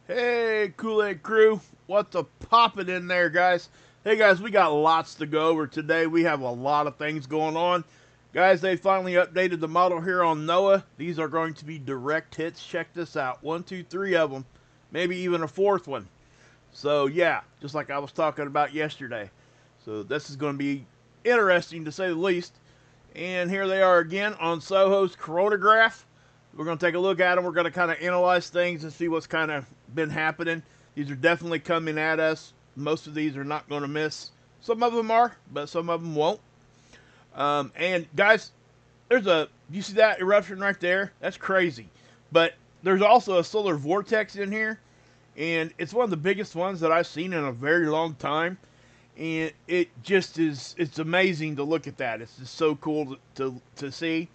Hey, Kool-aid Krew, what's a poppin' in there, guys? Hey, guys, we got lots to go over today. We have a lot of things going on. Guys, they finally updated the model here on NOAA. These are going to be direct hits. Check this out. One, two, three of them. Maybe even a fourth one. So, yeah, just like I was talking about yesterday. So, this is going to be interesting to say the least. And here they are again on Soho's coronagraph. We're going to take a look at them. We're going to kind of analyze things and see what's kind of been happening. These are definitely coming at us. Most of these are not going to miss. Some of them are, but some of them won't. And guys, you see that eruption right there? That's crazy. But there's also a solar vortex in here, and it's one of the biggest ones that I've seen in a very long time. And it just is, it's amazing to look at that. It's just so cool to see.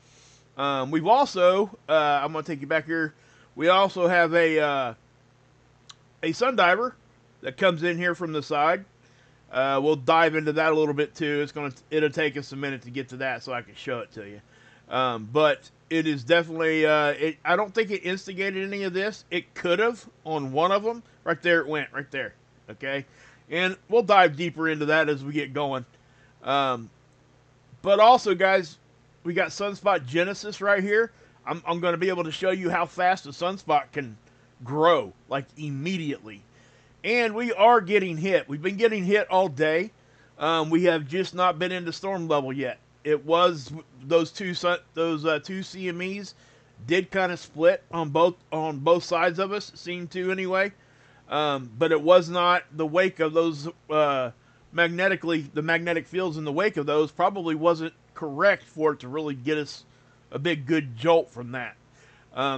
We've also, I'm going to take you back here. We also have a sun diver that comes in here from the side. We'll dive into that a little bit too. It'll take us a minute to get to that so I can show it to you. But it is definitely, I don't think it instigated any of this. It could have on one of them. Right there it went, right there. Okay? And we'll dive deeper into that as we get going. But also, guys, we got Sunspot Genesis right here. I'm going to be able to show you how fast a sunspot can grow, like immediately. And we are getting hit. We've been getting hit all day. We have just not been into storm level yet. It was those two CMEs did kind of split on both sides of us. It seemed to anyway. But it was not the wake of those the magnetic fields in the wake of those probably wasn't correct for it to really get us a big good jolt from that.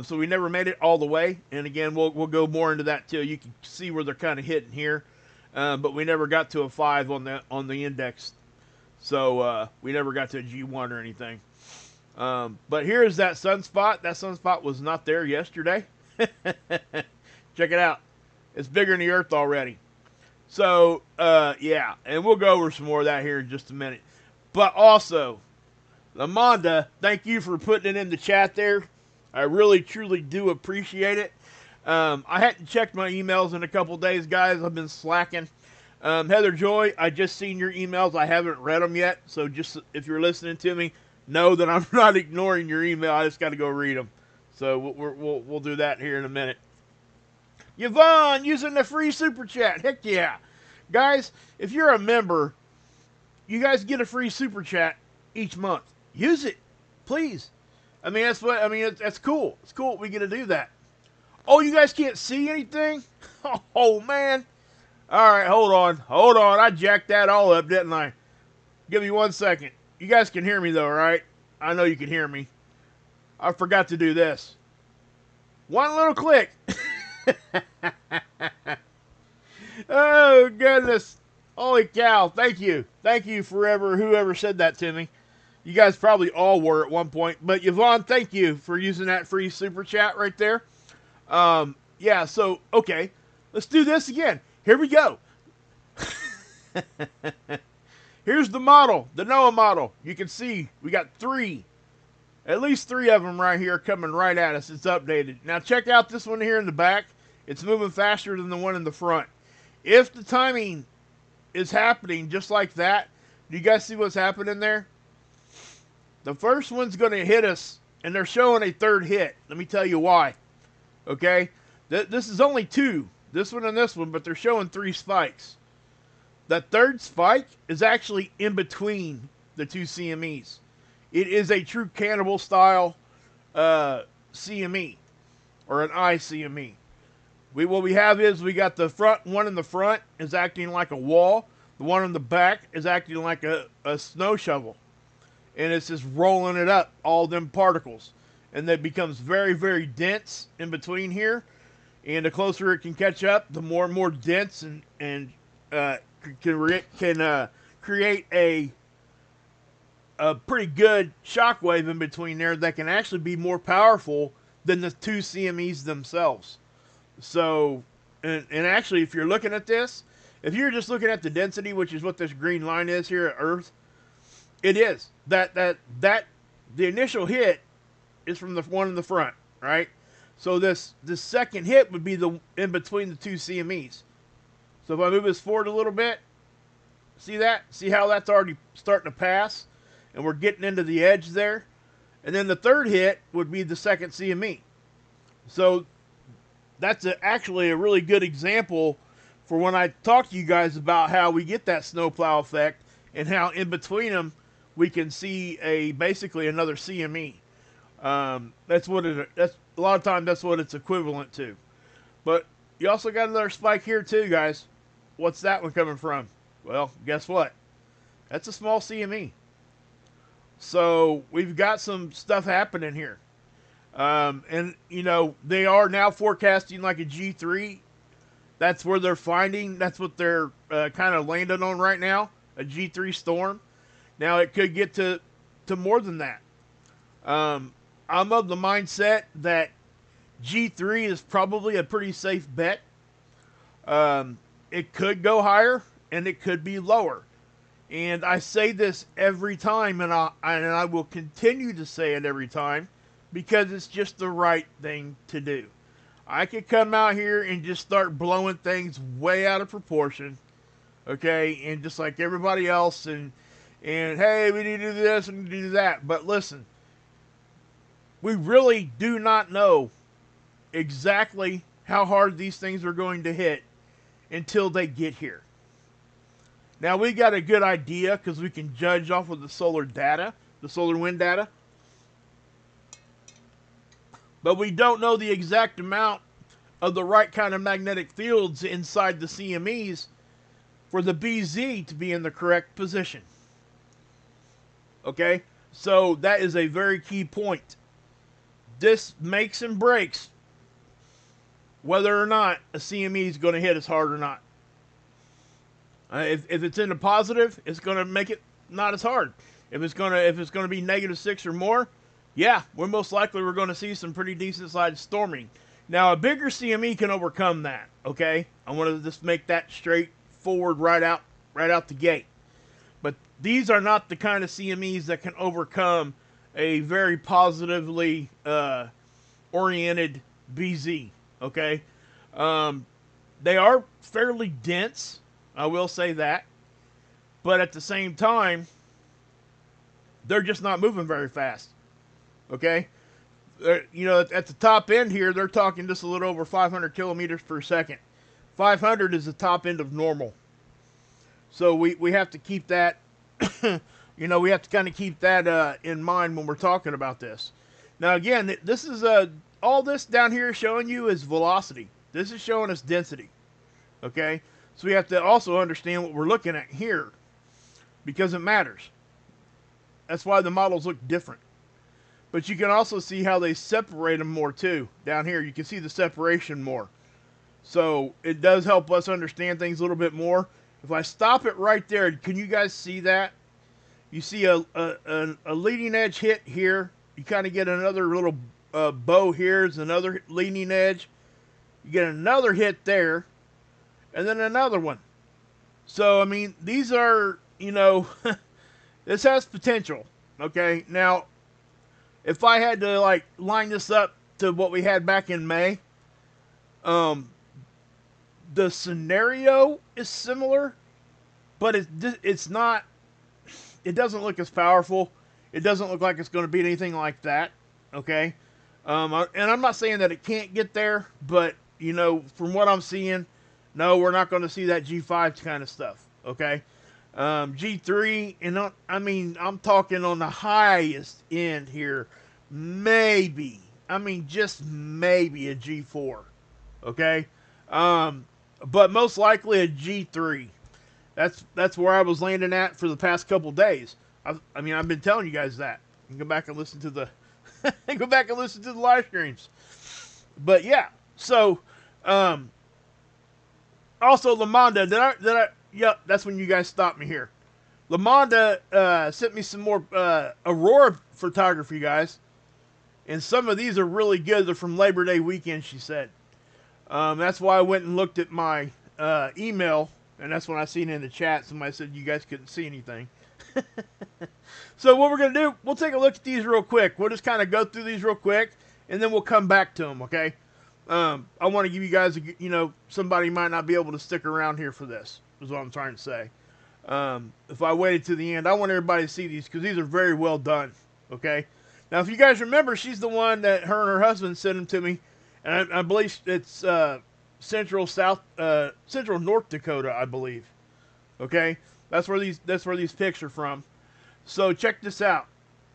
So we never made it all the way, and again we'll go more into that too. You can see where they're kind of hitting here, but we never got to a 5 on the index, so we never got to a G1 or anything. But here's that sunspot. That sunspot was not there yesterday. Check it out. It's bigger than the Earth already. So, yeah, and we'll go over some more of that here in just a minute. But also, Lamonda, thank you for putting it in the chat there. I really, truly do appreciate it. I hadn't checked my emails in a couple days, guys. I've been slacking. Heather Joy, I just seen your emails. I haven't read them yet. So just if you're listening to me, know that I'm not ignoring your email. I just got to go read them. So we'll do that here in a minute. Yvonne, using the free super chat. Heck yeah. Guys, if you're a member, you guys get a free super chat each month. Use it, please. I mean, that's cool. It's cool we get to do that. Oh, you guys can't see anything? Oh, man. All right, hold on. I jacked that all up, didn't I? Give me 1 second. You guys can hear me, though, right? I know you can hear me. I forgot to do this. One little click. Oh, goodness. Holy cow. Thank you. Thank you forever, whoever said that to me. You guys probably all were at one point. But Yvonne, thank you for using that free super chat right there. Yeah, so, okay. Let's do this again. Here we go. Here's the model, the NOAA model. You can see we got at least three of them right here coming right at us. It's updated. Now check out this one here in the back. It's moving faster than the one in the front. If the timing is happening just like that, do you guys see what's happening there? The first one's going to hit us, and they're showing a third hit. Let me tell you why. Okay? This is only two. This one and this one, but they're showing 3 spikes. That third spike is actually in between the two CMEs. It is a true cannibal style CME, or an ICME. What we have is we got the front one in the front is acting like a wall. The one in the back is acting like a snow shovel. And it's just rolling it up, all them particles. And that becomes very, very dense in between here. And the closer it can catch up, the more and more dense and can create a pretty good shockwave in between there that can actually be more powerful than the two CMEs themselves. So, and actually, if you're looking at this, if you're just looking at the density, which is what this green line is here at Earth, it is. The initial hit is from the one in the front, right? So this second hit would be the in between the two CMEs. So if I move this forward a little bit, see that? See how that's already starting to pass? And we're getting into the edge there. And then the third hit would be the second CME. So that's actually a really good example for when I talk to you guys about how we get that snowplow effect and how in between them we can see basically another CME. That's a lot of times that's what it's equivalent to. But you also got another spike here too, guys. What's that one coming from? Well, guess what? That's a small CME. So we've got some stuff happening here. And, you know, they are now forecasting like a G3. That's where they're finding. That's what they're kind of landing on right now, a G3 storm. Now, it could get to more than that. I'm of the mindset that G3 is probably a pretty safe bet. It could go higher, and it could be lower. And I say this every time, and I will continue to say it every time, because it's just the right thing to do. I could come out here and just start blowing things way out of proportion, okay, and just like everybody else, and hey, we need to do this and do that. But listen, we really do not know exactly how hard these things are going to hit until they get here. Now, we got a good idea because we can judge off of the solar data, the solar wind data. But we don't know the exact amount of the right kind of magnetic fields inside the CMEs for the BZ to be in the correct position. Okay? So that is a very key point. This makes and breaks whether or not a CME is going to hit as hard or not. If it's in the positive, it's going to make it not as hard. If it's going to be -6 or more, yeah, we're going to see some pretty decent sized storming. Now, a bigger CME can overcome that. Okay, I want to just make that straightforward right out the gate. But these are not the kind of CMEs that can overcome a very positively oriented BZ. Okay, they are fairly dense. I will say that. But at the same time, they're just not moving very fast. Okay? You know, at the top end here, they're talking just a little over 500 kilometers per second. 500 is the top end of normal. So we have to keep that, you know, we have to kind of keep that in mind when we're talking about this. Now, again, this is all this down here showing you is velocity. This is showing us density. Okay? So we have to also understand what we're looking at here because it matters. That's why the models look different. But you can also see how they separate them more too. Down here, you can see the separation more. So it does help us understand things a little bit more. If I stop it right there, can you guys see that? You see a leading edge hit here. You kind of get another little bow here. Is another leading edge. You get another hit there. And then another one. So, I mean, these are, you know, this has potential. Okay, now, if I had to, like, line this up to what we had back in May, the scenario is similar, but it's not, it doesn't look as powerful. It doesn't look like it's going to be anything like that. Okay, and I'm not saying that it can't get there, but, you know, from what I'm seeing, no, we're not going to see that G5 kind of stuff, okay? G3, and I mean, I'm talking on the highest end here, maybe, I mean, just maybe a G4, okay? But most likely a G3. That's where I was landing at for the past couple days. I mean, I've been telling you guys that. You can go back and listen to the go back and listen to the live streams. But yeah, so also, Lamonda, yep, that's when you guys stopped me here. Lamonda sent me some more Aurora photography, guys. And some of these are really good. They're from Labor Day weekend, she said. That's why I went and looked at my email, and that's when I seen it in the chat. Somebody said you guys couldn't see anything. So what we're going to do, we'll take a look at these real quick. We'll just kind of go through these real quick, and then we'll come back to them, okay? I want to give you guys, somebody might not be able to stick around here for this, is what I'm trying to say. If I waited to the end, I want everybody to see these because these are very well done, okay? Now, if you guys remember, she's the one that her and her husband sent them to me, and I believe it's central North Dakota, I believe. Okay, that's where these pics are from. So check this out,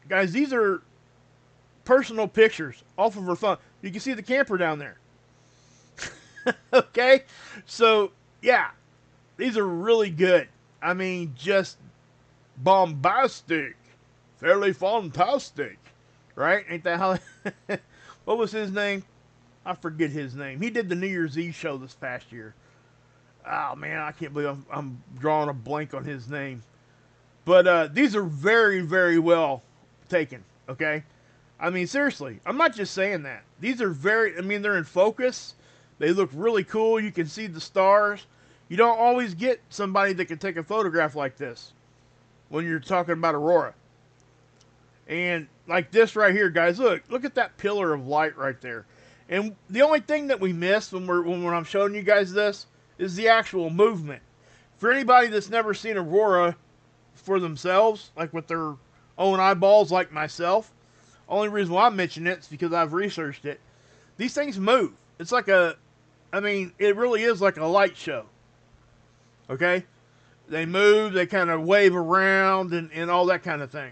guys. These are personal pictures off of her phone. You can see the camper down there. Okay, so yeah, these are really good. I mean, just bombastic, fairly fantastic, right? Ain't that how? What was his name? I forget his name. He did the New Year's Eve show this past year. Oh man, I can't believe I'm drawing a blank on his name. But these are very, very well taken. Okay, I mean seriously, I'm not just saying that. These are very. I mean they're in focus. They look really cool. You can see the stars. You don't always get somebody that can take a photograph like this when you're talking about Aurora. And like this right here, guys, look at that pillar of light right there. And the only thing that we miss when I'm showing you guys this is the actual movement. For anybody that's never seen Aurora for themselves, like with their own eyeballs like myself, only reason why I'm mentioning it is because I've researched it. These things move. It's like it really is like a light show. Okay? They move, they kind of wave around and all that kind of thing.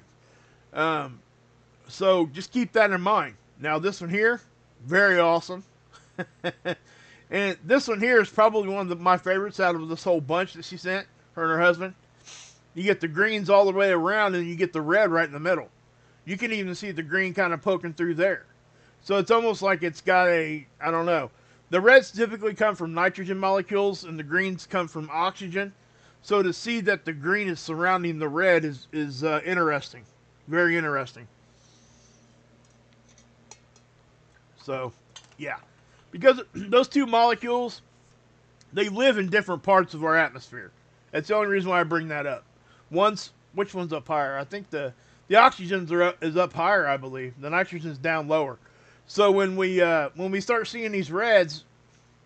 So just keep that in mind. Now this one here, very awesome. And this one here is probably one of my favorites out of this whole bunch that she sent, her and her husband. You get the greens all the way around and you get the red right in the middle. You can even see the green kind of poking through there. So it's almost like it's got I don't know. The reds typically come from nitrogen molecules and the greens come from oxygen. So to see that the green is surrounding the red is interesting. Very interesting. So, yeah. Because those two molecules, they live in different parts of our atmosphere. That's the only reason why I bring that up. Which one's up higher? I think the oxygen is up higher, I believe. The nitrogen's down lower. So when we start seeing these reds,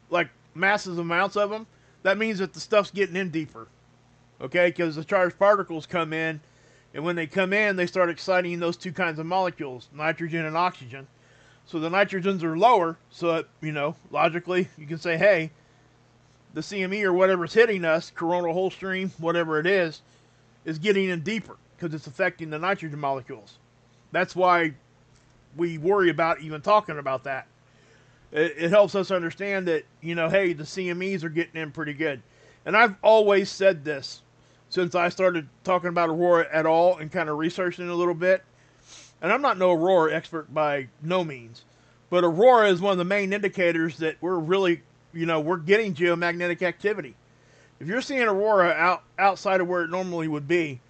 like massive amounts of them, that means that the stuff's getting in deeper. Okay, because the charged particles come in, and when they come in, they start exciting those two kinds of molecules, nitrogen and oxygen. So the nitrogens are lower, so that, logically, you can say, hey, the CME or whatever's hitting us, coronal hole stream, whatever it is getting in deeper because it's affecting the nitrogen molecules. That's why we worry about even talking about that. It helps us understand that, hey, the CMEs are getting in pretty good. And I've always said this since I started talking about Aurora at all and kind of researching it a little bit. And I'm not no Aurora expert by no means, but Aurora is one of the main indicators that we're really, we're getting geomagnetic activity. If you're seeing Aurora outside of where it normally would be,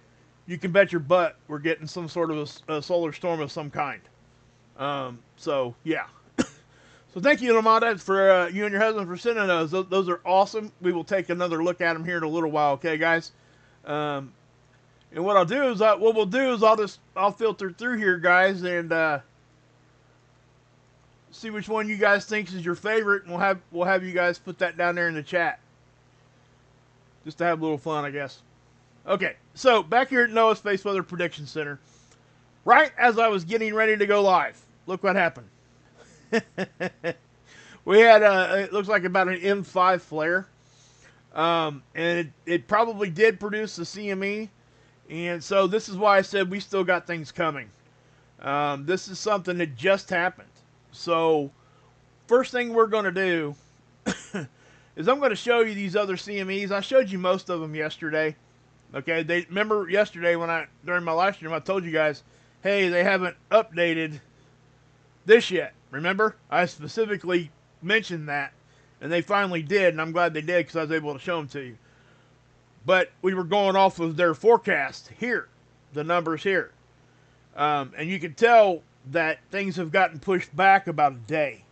you can bet your butt we're getting some sort of a solar storm of some kind. So, yeah. So thank you, Lamada, for you and your husband for sending those. Those are awesome. We will take another look at them here in a little while, okay, guys? And what I'll do is, I'll filter through here, guys, and see which one you guys think is your favorite, and we'll have you guys put that down there in the chat, just to have a little fun, I guess. Okay, so back here at NOAA Space Weather Prediction Center, right as I was getting ready to go live, look what happened. We had it looks like about an M5 flare, and it probably did produce the CME. And so this is why I said we still got things coming. This is something that just happened. So first thing we're going to do is I'm going to show you these other CMEs. I showed you most of them yesterday. Okay, remember yesterday during my live stream I told you guys, hey, they haven't updated this yet. Remember? I specifically mentioned that, and they finally did, and I'm glad they did because I was able to show them to you. But we were going off of their forecast here, the numbers here. And you can tell that things have gotten pushed back about a day.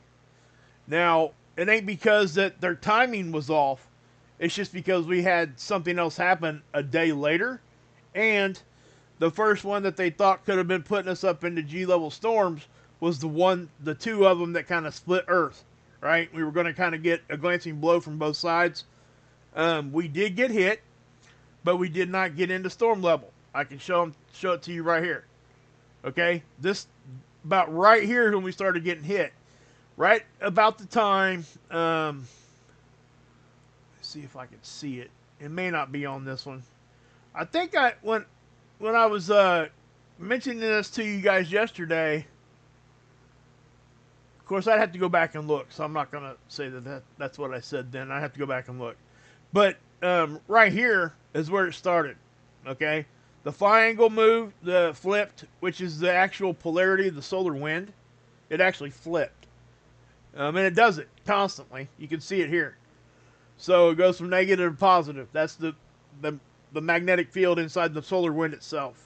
Now, it ain't because that their timing was off. It's just because we had something else happen a day later. And the first one that they thought could have been putting us up into G-level storms was the two of them that kind of split Earth, right? We were going to kind of get a glancing blow from both sides. We did get hit, but we did not get into storm level. I can show it to you right here. Okay, this about right here is when we started getting hit. Right about the time, let's see if I can see it. It may not be on this one. I think when I was mentioning this to you guys yesterday, of course I'd have to go back and look, so I'm not gonna say that's what I said then. I have to go back and look. But right here is where it started. Okay, the phi angle moved, flipped, which is the actual polarity of the solar wind. It actually flipped. And it does it constantly. You can see it here. So it goes from negative to positive. That's the magnetic field inside the solar wind itself.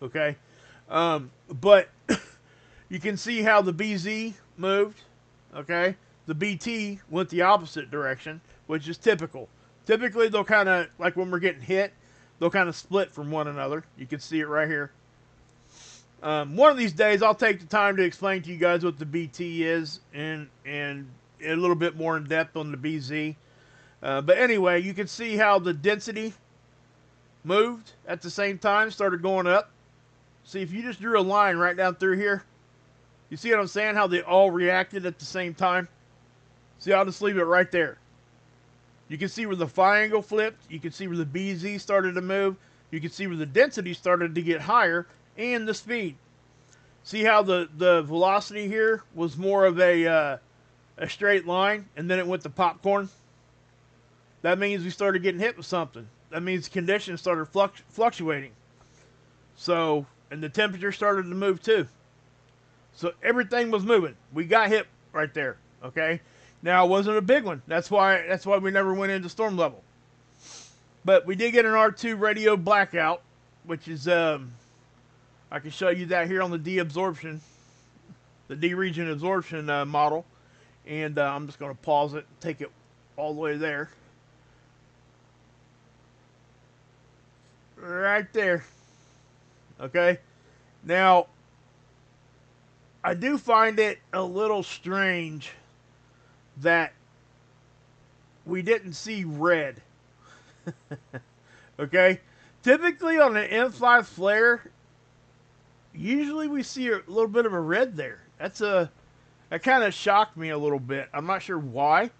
Okay? But you can see how the BZ moved. Okay? The BT went the opposite direction, which is typical. Typically, they'll kind of, like when we're getting hit, they'll kind of split from one another. You can see it right here. One of these days, I'll take the time to explain to you guys what the BT is and a little bit more in depth on the BZ. But anyway, you can see how the density moved at the same time, started going up. See, if you just drew a line right down through here, you see what I'm saying? How they all reacted at the same time? See, I'll just leave it right there. You can see where the phi angle flipped. You can see where the BZ started to move. You can see where the density started to get higher. And the speed. See how the velocity here was more of a straight line, and then it went to popcorn? That means we started getting hit with something. That means conditions started fluctuating. So, and the temperature started to move too. So everything was moving. We got hit right there. Okay. Now it wasn't a big one. That's why we never went into storm level. But we did get an R2 radio blackout, which is I can show you that here on the deabsorption, the D-region absorption model. And I'm just going to pause it and take it all the way there. Right there. Okay. Now, I do find it a little strange that we didn't see red. Okay. Typically on an M5 flare, usually we see a little bit of a red there. That kind of shocked me a little bit. I'm not sure why.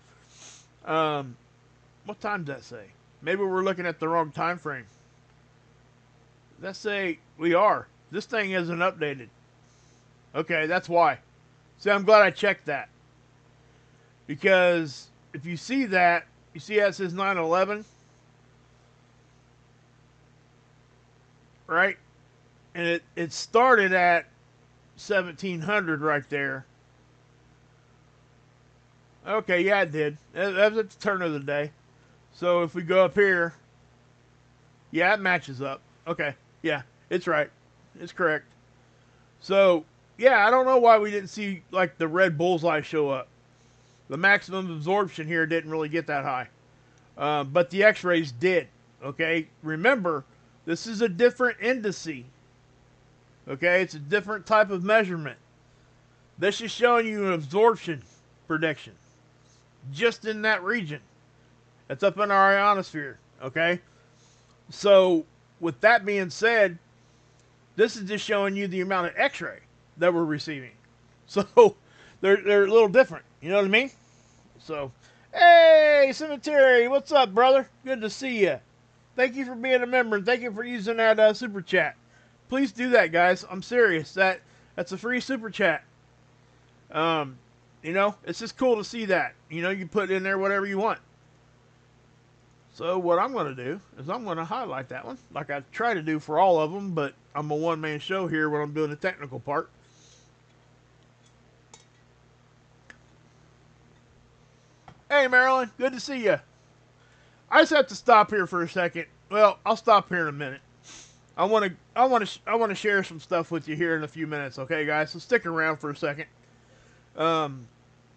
What time does that say? Maybe we're looking at the wrong time frame. Does that say we are? This thing isn't updated. Okay, that's why. See, I'm glad I checked that. Because if you see that, you see how it says 9/11? Right? And it started at 1700 right there. Okay, yeah, it did. That was at the turn of the day. So if we go up here, yeah, it matches up. Okay, yeah, it's right. It's correct. So, yeah, I don't know why we didn't see, like, the red bullseye show up. The maximum absorption here didn't really get that high. But the x-rays did. Okay, remember, this is a different indice. Okay, it's a different type of measurement. This is showing you an absorption prediction. Just in that region. That's up in our ionosphere. Okay? So, with that being said, this is just showing you the amount of x-ray that we're receiving. So, they're a little different. You know what I mean? So, hey, Cemetery, what's up, brother? Good to see you. Thank you for being a member, and thank you for using that super chat. Please do that, guys. I'm serious. That's a free super chat. You know, it's just cool to see that. You know, you put in there whatever you want. So what I'm going to do is I'm going to highlight that one, like I try to do for all of them, but I'm a one-man show here when I'm doing the technical part. Hey, Marilyn, good to see you. I just have to stop here for a second. Well, I'll stop here in a minute. I want to share some stuff with you here in a few minutes, okay, guys? So stick around for a second.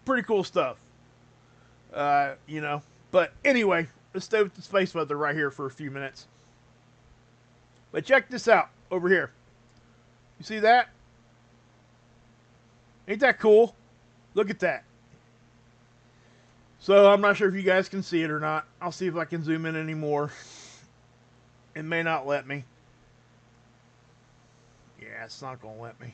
Pretty cool stuff. You know, but anyway, let's stay with the space weather right here for a few minutes. But check this out over here. You see that? Ain't that cool? Look at that. So I'm not sure if you guys can see it or not. I'll see if I can zoom in anymore. It may not let me. Yeah, it's not going to let me.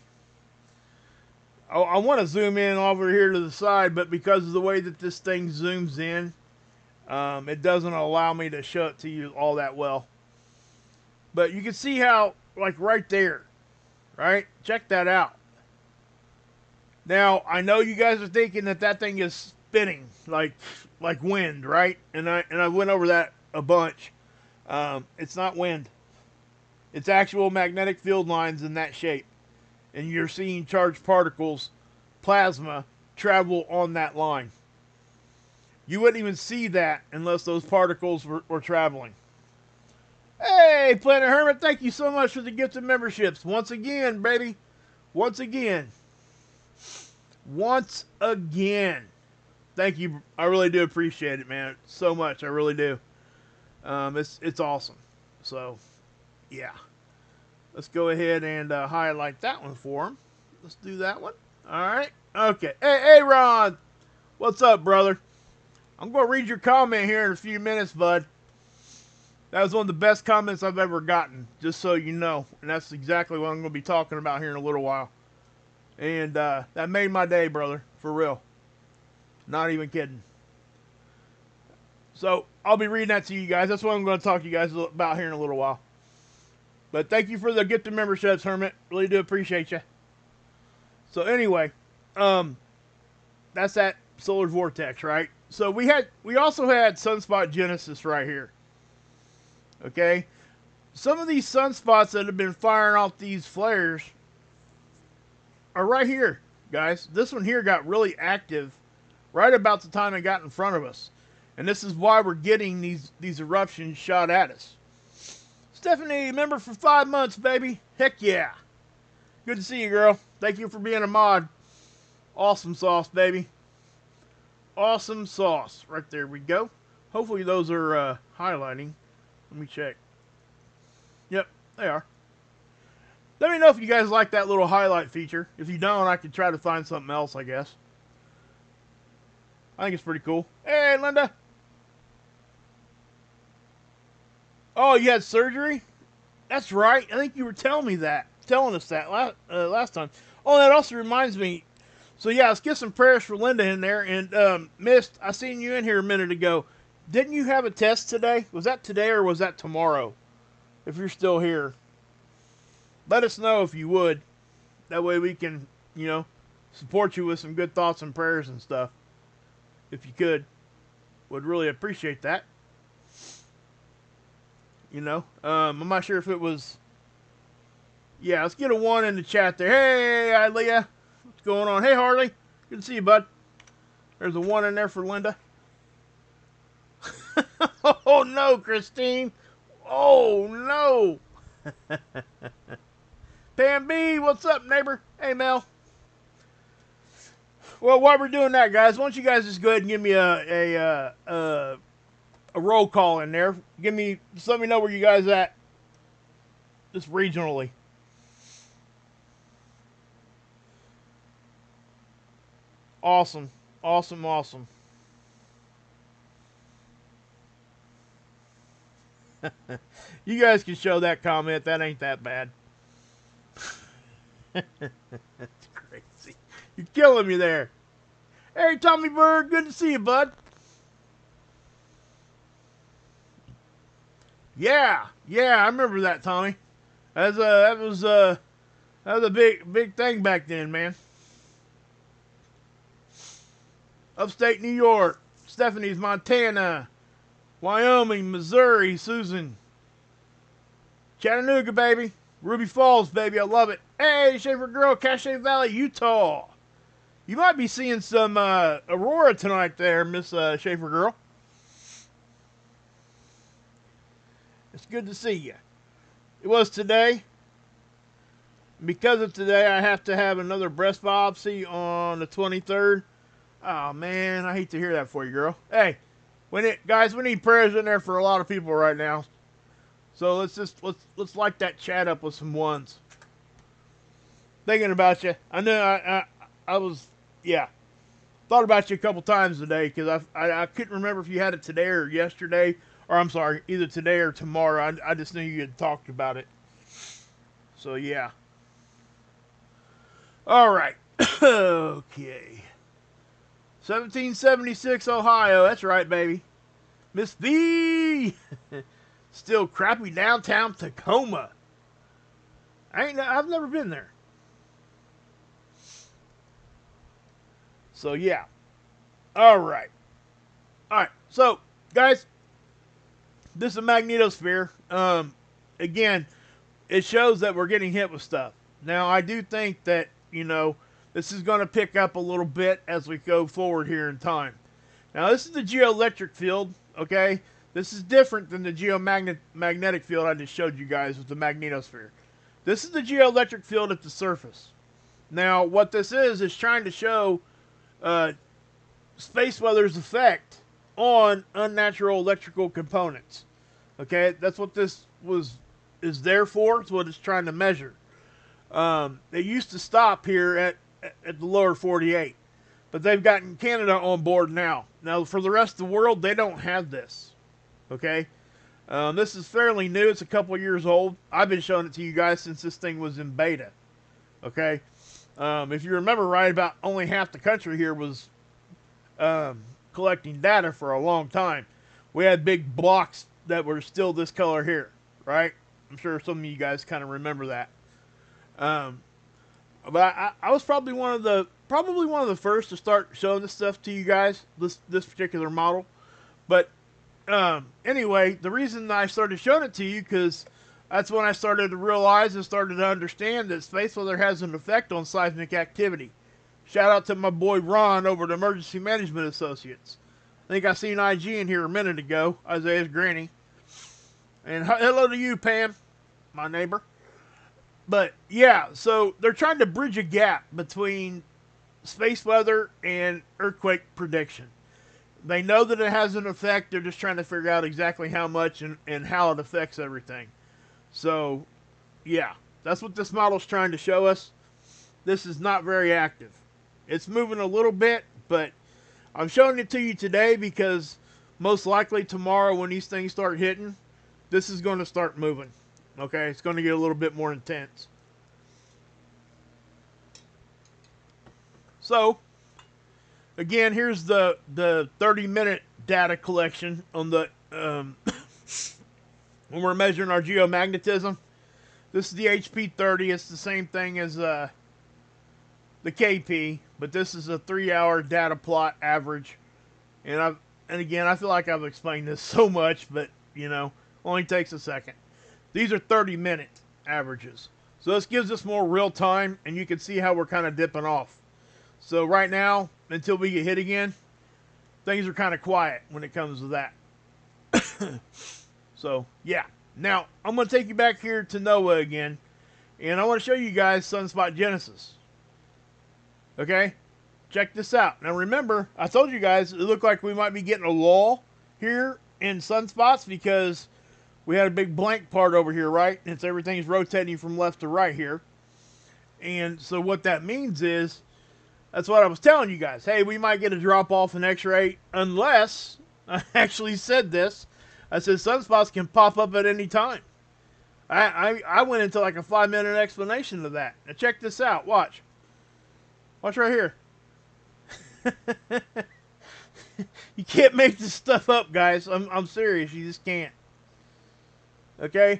I want to zoom in over here to the side, but because of the way that this thing zooms in, it doesn't allow me to show it to you all that well. But you can see how, like right there, right? Check that out. Now, I know you guys are thinking that that thing is spinning like wind, right? And I went over that a bunch. It's not wind. It's actual magnetic field lines in that shape. And you're seeing charged particles, plasma, travel on that line. You wouldn't even see that unless those particles were traveling. Hey, Planet Hermit, thank you so much for the gifted memberships. Once again, baby. Once again. Once again. Thank you. I really do appreciate it, man. So much. I really do. It's awesome. So, yeah. Let's go ahead and highlight that one for him. Let's do that one. All right. Okay. Hey, Ron. What's up, brother? I'm going to read your comment here in a few minutes, bud. That was one of the best comments I've ever gotten, just so you know. And that's exactly what I'm going to be talking about here in a little while. And that made my day, brother. For real. Not even kidding. So, I'll be reading that to you guys. That's what I'm going to talk to you guys about here in a little while. But thank you for the gifted memberships, Hermit. Really do appreciate you. So anyway, that's that solar vortex, right? So we also had Sunspot Genesis right here. Okay? Some of these sunspots that have been firing off these flares are right here, guys. This one here got really active right about the time it got in front of us. And this is why we're getting these eruptions shot at us. Stephanie, member for 5 months, baby. Heck yeah. Good to see you, girl. Thank you for being a mod. Awesome sauce, baby. Awesome sauce. Right there we go. Hopefully those are highlighting. Let me check. Yep, they are. Let me know if you guys like that little highlight feature. If you don't, I could try to find something else, I guess. I think it's pretty cool. Hey, Linda. Oh, you had surgery? That's right. I think you were telling us that last time. Oh, that also reminds me. So yeah, let's get some prayers for Linda in there. And Mist, I seen you in here a minute ago. Didn't you have a test today? Was that today or was that tomorrow? If you're still here, let us know if you would. That way we can, support you with some good thoughts and prayers and stuff. If you could, would really appreciate that. I'm not sure if it was. Yeah, let's get a 1 in the chat there. Hey, Ilea. What's going on? Hey, Harley. Good to see you, bud. There's a 1 in there for Linda. Oh, no, Christine. Oh, no. Pam B, what's up, neighbor? Hey, Mel. Well, while we're doing that, guys, why don't you guys just go ahead and give me a roll call in there. Just let me know where you guys at. Just regionally. Awesome. Awesome, awesome. You guys can show that comment. That ain't that bad. That's crazy. You're killing me there. Hey, Tommy Bird. Good to see you, bud. Yeah, I remember that, Tommy. That was a big thing back then, man. Upstate New York, Stephanie's Montana, Wyoming, Missouri, Susan, Chattanooga, baby, Ruby Falls, baby, I love it. Hey, Schaefer Girl, Cache Valley, Utah. You might be seeing some Aurora tonight there, Miss Schaefer Girl. It's good to see you. It was today. Because of today, I have to have another breast biopsy on the 23rd. Oh, man, I hate to hear that for you, girl. Hey, guys, we need prayers in there for a lot of people right now. So let's light that chat up with some 1s. Thinking about you. I I was, yeah, thought about you a couple times today because I couldn't remember if you had it today or yesterday, or I'm sorry, either today or tomorrow. I just knew you had talked about it. So yeah. All right. Okay. 1776 Ohio. That's right, baby. Miss V. Still crappy downtown Tacoma. I've never been there. So yeah. All right. All right. So guys, this is a magnetosphere. Again, it shows that we're getting hit with stuff. Now I do think that this is going to pick up a little bit as we go forward here in time. Now this is the geoelectric field. Okay. This is different than the geomagnetic field I just showed you guys with the magnetosphere. This is the geoelectric field at the surface. Now, what this is trying to show space weather's effect on unnatural electrical components. Okay, that's what this is there for. It's what it's trying to measure. It used to stop here at the lower 48, but they've gotten Canada on board now. Now, for the rest of the world, they don't have this. Okay, this is fairly new. It's a couple of years old. I've been showing it to you guys since this thing was in beta. Okay, if you remember right, about only half the country here was collecting data for a long time. We had big blocks that were still this color here, right? I'm sure some of you guys kind of remember that. But I was probably one of the first to start showing this stuff to you guys. This particular model, but anyway, the reason I started showing it to you because that's when I started to realize and started to understand that space weather has an effect on seismic activity. Shout out to my boy Ron over at Emergency Management Associates. I think I seen IG in here a minute ago, Isaiah's granny. And hello to you, Pam, my neighbor. But yeah, so they're trying to bridge a gap between space weather and earthquake prediction. They know that it has an effect. They're just trying to figure out exactly how much and how it affects everything. So, yeah, that's what this model's trying to show us. This is not very active. It's moving a little bit, but I'm showing it to you today because most likely tomorrow when these things start hitting, this is going to start moving. Okay, it's going to get a little bit more intense. So, again, here's the 30-minute data collection on the when we're measuring our geomagnetism. This is the HP30. It's the same thing as the KP, but this is a 3-hour data plot average. And again, I feel like I've explained this so much, but only takes a second. These are 30-minute averages. So this gives us more real time, and you can see how we're kind of dipping off. So right now, until we get hit again, things are kind of quiet when it comes to that. So, yeah. Now, I'm going to take you back here to NOAA again, and I want to show you guys Sunspot Genesis. Okay? Check this out. Now, remember, I told you guys it looked like we might be getting a lull here in sunspots because we had a big blank part over here, right? And it's everything's rotating from left to right here. And so what that means is, that's what I was telling you guys. Hey, we might get a drop off in X-ray unless, I actually said this, I said sunspots can pop up at any time. I went into like a 5-minute explanation of that. Now check this out. Watch. Watch right here. You can't make this stuff up, guys. I'm serious. You just can't. Okay?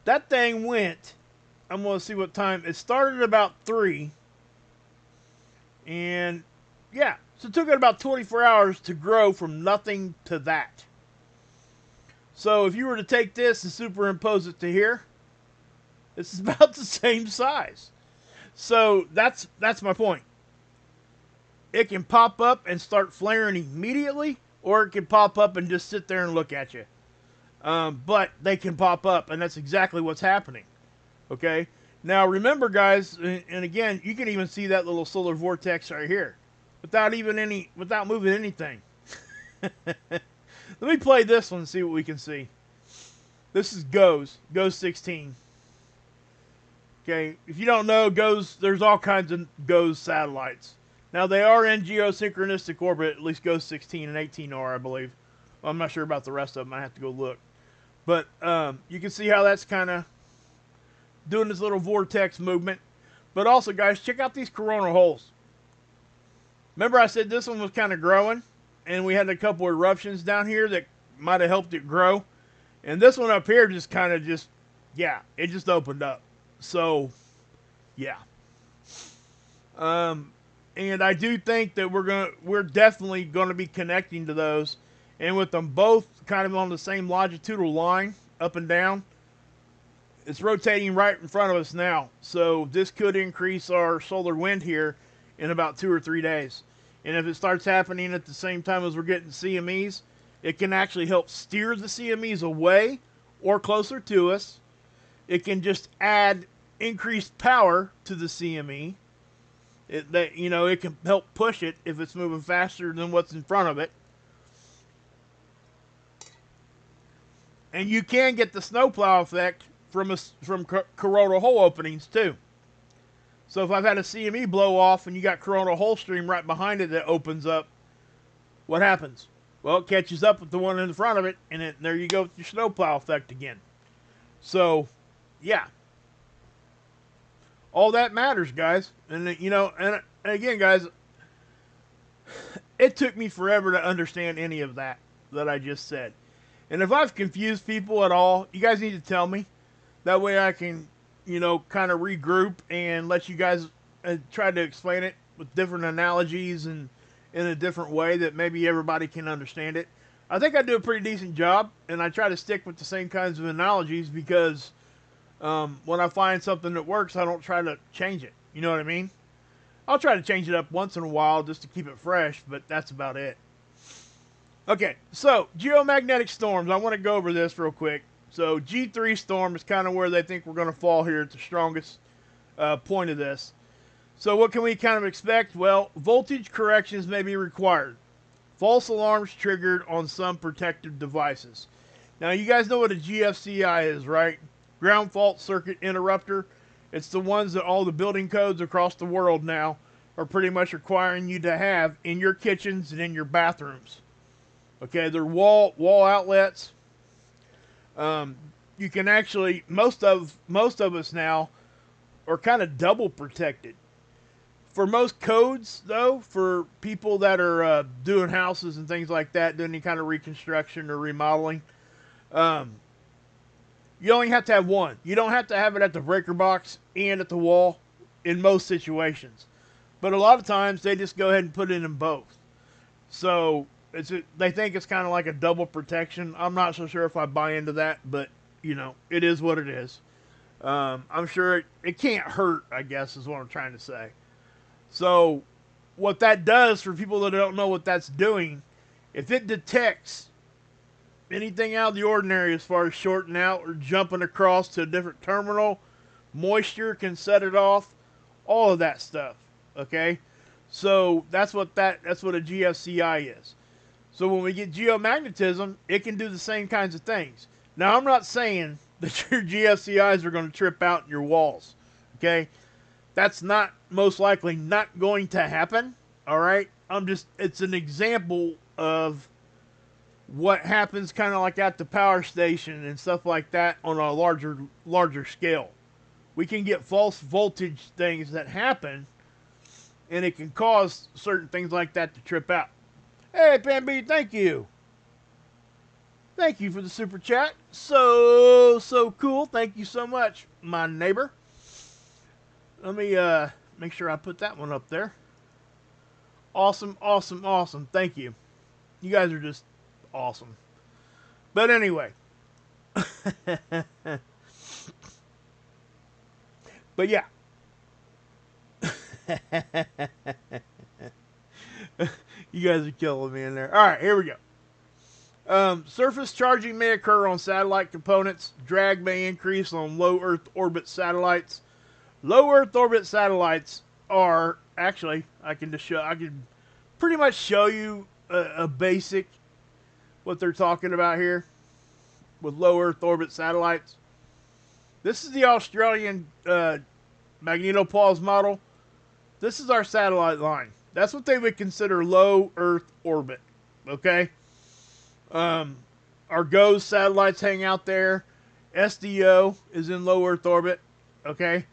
That thing went, I'm going to see what time. It started about 3. And, yeah. So it took it about 24 hours to grow from nothing to that. So if you were to take this and superimpose it to here, it's about the same size. So that's my point. It can pop up and start flaring immediately, or it can pop up and just sit there and look at you. But they can pop up, and that's exactly what's happening. Okay? Now remember, guys, and again, you can even see that little solar vortex right here without moving anything. Let me play this one and see what we can see. This is GOES 16. Okay, if you don't know, there's all kinds of GOES satellites. Now they are in geosynchronistic orbit. At least GOES 16 and 18 are, I believe. Well, I'm not sure about the rest of them. I have to go look. But you can see how that's kind of doing this little vortex movement. But also, guys, check out these coronal holes. Remember I said this one was kind of growing, and we had a couple eruptions down here that might have helped it grow. And this one up here just kind of yeah, it just opened up. So, yeah. And I do think that we're definitely gonna be connecting to those, and with them both kind of on the same longitudinal line, up and down. It's rotating right in front of us now, so this could increase our solar wind here in about 2 or 3 days. And if it starts happening at the same time as we're getting CMEs, it can actually help steer the CMEs away or closer to us. It can just add increased power to the CME. It can help push it if it's moving faster than what's in front of it. And you can get the snowplow effect from coronal hole openings too. So if I've had a CME blow off and you got coronal hole stream right behind it that opens up, what happens? Well, it catches up with the one in front of it, and there you go with your snowplow effect again. So, yeah. All that matters, guys. And and again, guys, it took me forever to understand any of that I just said. And if I've confused people at all, you guys need to tell me. That way I can, kind of regroup and let you guys try to explain it with different analogies and in a different way that maybe everybody can understand it. I think I do a pretty decent job, and I try to stick with the same kinds of analogies because when I find something that works, I don't try to change it. You know what I mean? I'll try to change it up once in a while just to keep it fresh, but that's about it. Okay, so geomagnetic storms. I want to go over this real quick. So G3 storm is kind of where they think we're going to fall here at the strongest point of this. So what can we kind of expect? Well, voltage corrections may be required. False alarms triggered on some protective devices. Now, you guys know what a GFCI is, right? Ground fault circuit interrupter. It's the ones that all the building codes across the world now are pretty much requiring you to have in your kitchens and in your bathrooms. Okay, they're wall outlets. You can actually, most of us now are kind of double protected. For most codes, though, for people that are doing houses and things like that, doing any kind of reconstruction or remodeling, you only have to have one. You don't have to have it at the breaker box and at the wall in most situations. But a lot of times, they just go ahead and put it in both. So they think it's kind of like a double protection. I'm not so sure if I buy into that, but, it is what it is. I'm sure it can't hurt, I guess, is what I'm trying to say. So what that does for people that don't know what that's doing, if it detects anything out of the ordinary as far as shorting out or jumping across to a different terminal, moisture can set it off, all of that stuff, okay? So that's what a GFCI is. So when we get geomagnetism, it can do the same kinds of things. Now, I'm not saying that your GFCIs are going to trip out in your walls, okay? That's not most likely not going to happen, all right? It's an example of what happens kind of like at the power station and stuff like that on a larger scale. We can get false voltage things that happen, and it can cause certain things like that to trip out. Hey, Pan B, thank you. Thank you for the super chat. So cool. Thank you so much, my neighbor. Let me make sure I put that one up there. Awesome. Thank you. You guys are just awesome. But anyway. But yeah. You guys are killing me in there. All right, here we go. Surface charging may occur on satellite components. Drag may increase on low Earth orbit satellites. Low Earth orbit satellites are actually, I can pretty much show you a basic what they're talking about here with low Earth orbit satellites. This is the Australian magnetopause model. This is our satellite line. That's what they would consider low Earth orbit. Okay. Our GOES satellites hang out there. SDO is in low Earth orbit. Okay.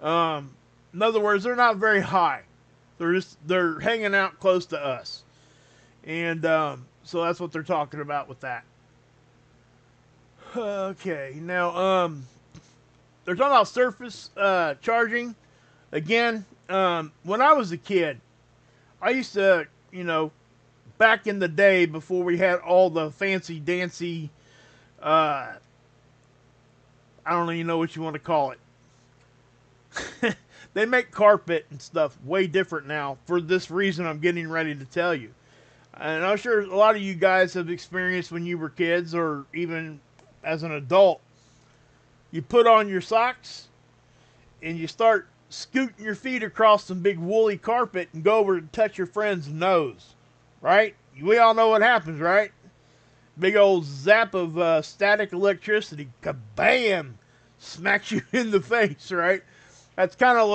In other words, they're not very high. They're hanging out close to us, and so that's what they're talking about with that. Okay, now they're talking about surface charging. Again, when I was a kid, I used to, back in the day before we had all the fancy dancy, I don't even know what you want to call it. They make carpet and stuff way different now for this reason I'm getting ready to tell you. And I'm sure a lot of you guys have experienced when you were kids or even as an adult. You put on your socks and you start scooting your feet across some big woolly carpet and go over and touch your friend's nose. Right? We all know what happens, right? Big old zap of static electricity. Kabam! Smacks you in the face, right? That's kind of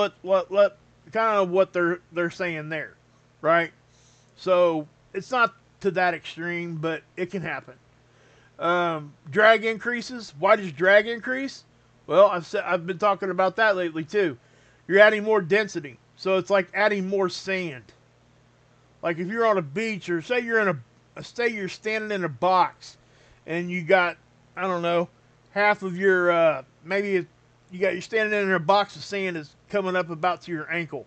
what they're saying there, right? So it's not to that extreme, but it can happen. Drag increases. Why does drag increase? Well, I've been talking about that lately too. You're adding more density, so it's like adding more sand. Like if you're on a beach, or say you're standing in a box, and you got, I don't know, half of your you're standing in a box of sand is coming up about to your ankle.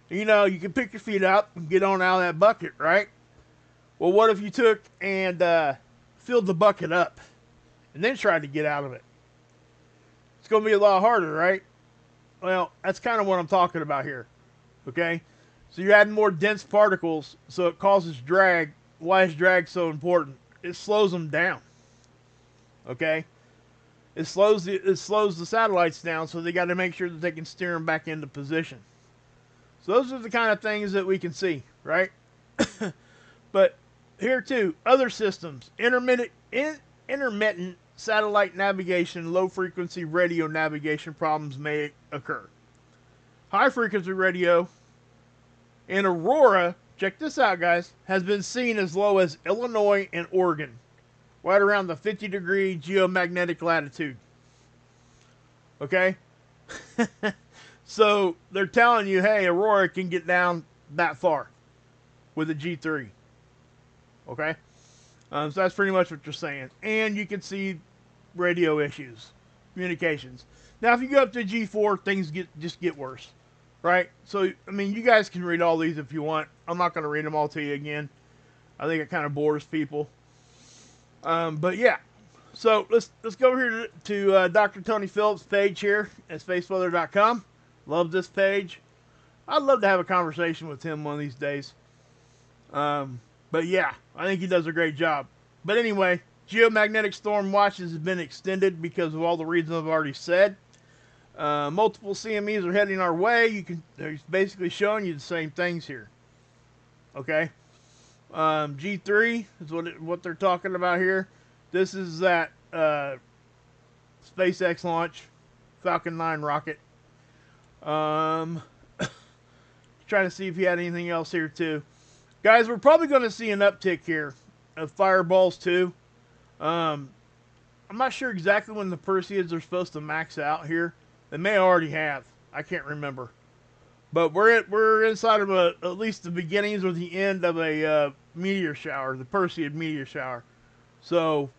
You can pick your feet up and get on out of that bucket, right? Well, what if you took and filled the bucket up and then tried to get out of it? It's going to be a lot harder, right? Well, that's kind of what I'm talking about here. Okay? So you're adding more dense particles, so it causes drag. Why is drag so important? It slows them down. Okay? It slows the satellites down, so they got to make sure that they can steer them back into position. So those are the kind of things that we can see, right? But here too, other systems, intermittent satellite navigation, low frequency radio navigation problems may occur. High frequency radio in Aurora, check this out, guys, has been seen as low as Illinois and Oregon, right around the 50-degree geomagnetic latitude. Okay? So they're telling you, hey, Aurora can get down that far with a G3. Okay? So that's pretty much what you're saying. And you can see radio issues, communications. Now, if you go up to G4, things just get worse. Right? So, I mean, you guys can read all these if you want. I'm not going to read them all to you again. I think it kind of bores people. But yeah, so let's go over here to Dr. Tony Phillips' page here at spaceweather.com. Love this page. I'd love to have a conversation with him one of these days. But yeah, I think he does a great job. But anyway, geomagnetic storm watches have been extended because of all the reasons I've already said. Multiple CMEs are heading our way. They're basically showing you the same things here. Okay. G3 is what they're talking about here. This is that SpaceX launch, Falcon 9 rocket. Trying to see if he had anything else here too. Guys, we're probably going to see an uptick here of fireballs too. I'm not sure exactly when the Perseids are supposed to max out here. They may already have. I can't remember. But we're inside of at least the beginnings or the end of a meteor shower, the Perseid meteor shower. So,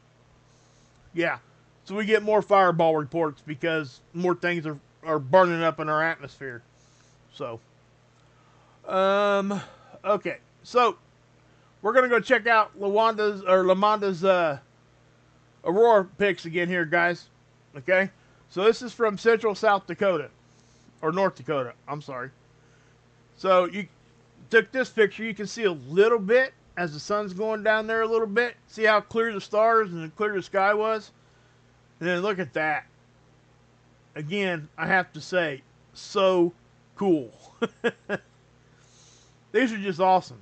yeah. So we get more fireball reports because more things are burning up in our atmosphere. So, okay. So, we're going to go check out Lamonda's Aurora pics again here, guys. Okay? So this is from Central South Dakota. Or North Dakota. I'm sorry. So you took this picture. You can see a little bit as the sun's going down there a little bit. See how clear the stars and clear the sky was? And then look at that. Again, I have to say, so cool. These are just awesome.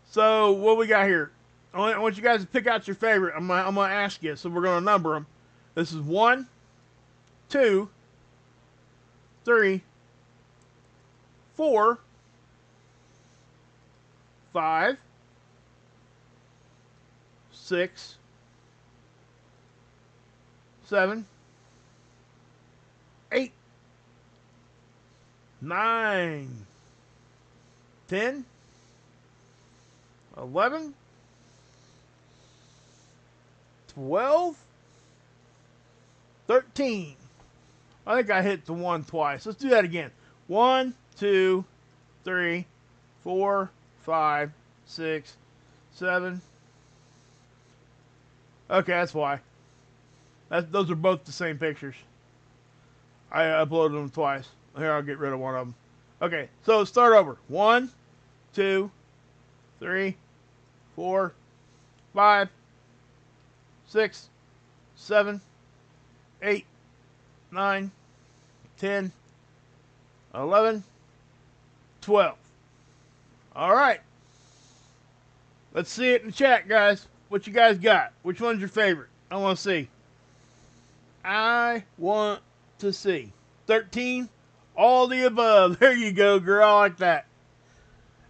So what we got here? I want you guys to pick out your favorite. I'm gonna ask you, so we're gonna number them. This is 1, 2, 3, 4, 5, 6, 7, 8, 9, 10, 11, 12, 13. I think I hit the 1 twice. Let's do that again. 1, 2, 3, 4, 5, 6, 7. Okay, that's why. Those are both the same pictures. I uploaded them twice. Here, I'll get rid of one of them. Okay, so let's start over. 1, 2, 3, 4, 5, 6, 7, 8, 9, 10, 11, 12. All right. Let's see it in the chat, guys. What you guys got? Which one's your favorite? I want to see. I want to see. 13, all the above. There you go, girl. I like that.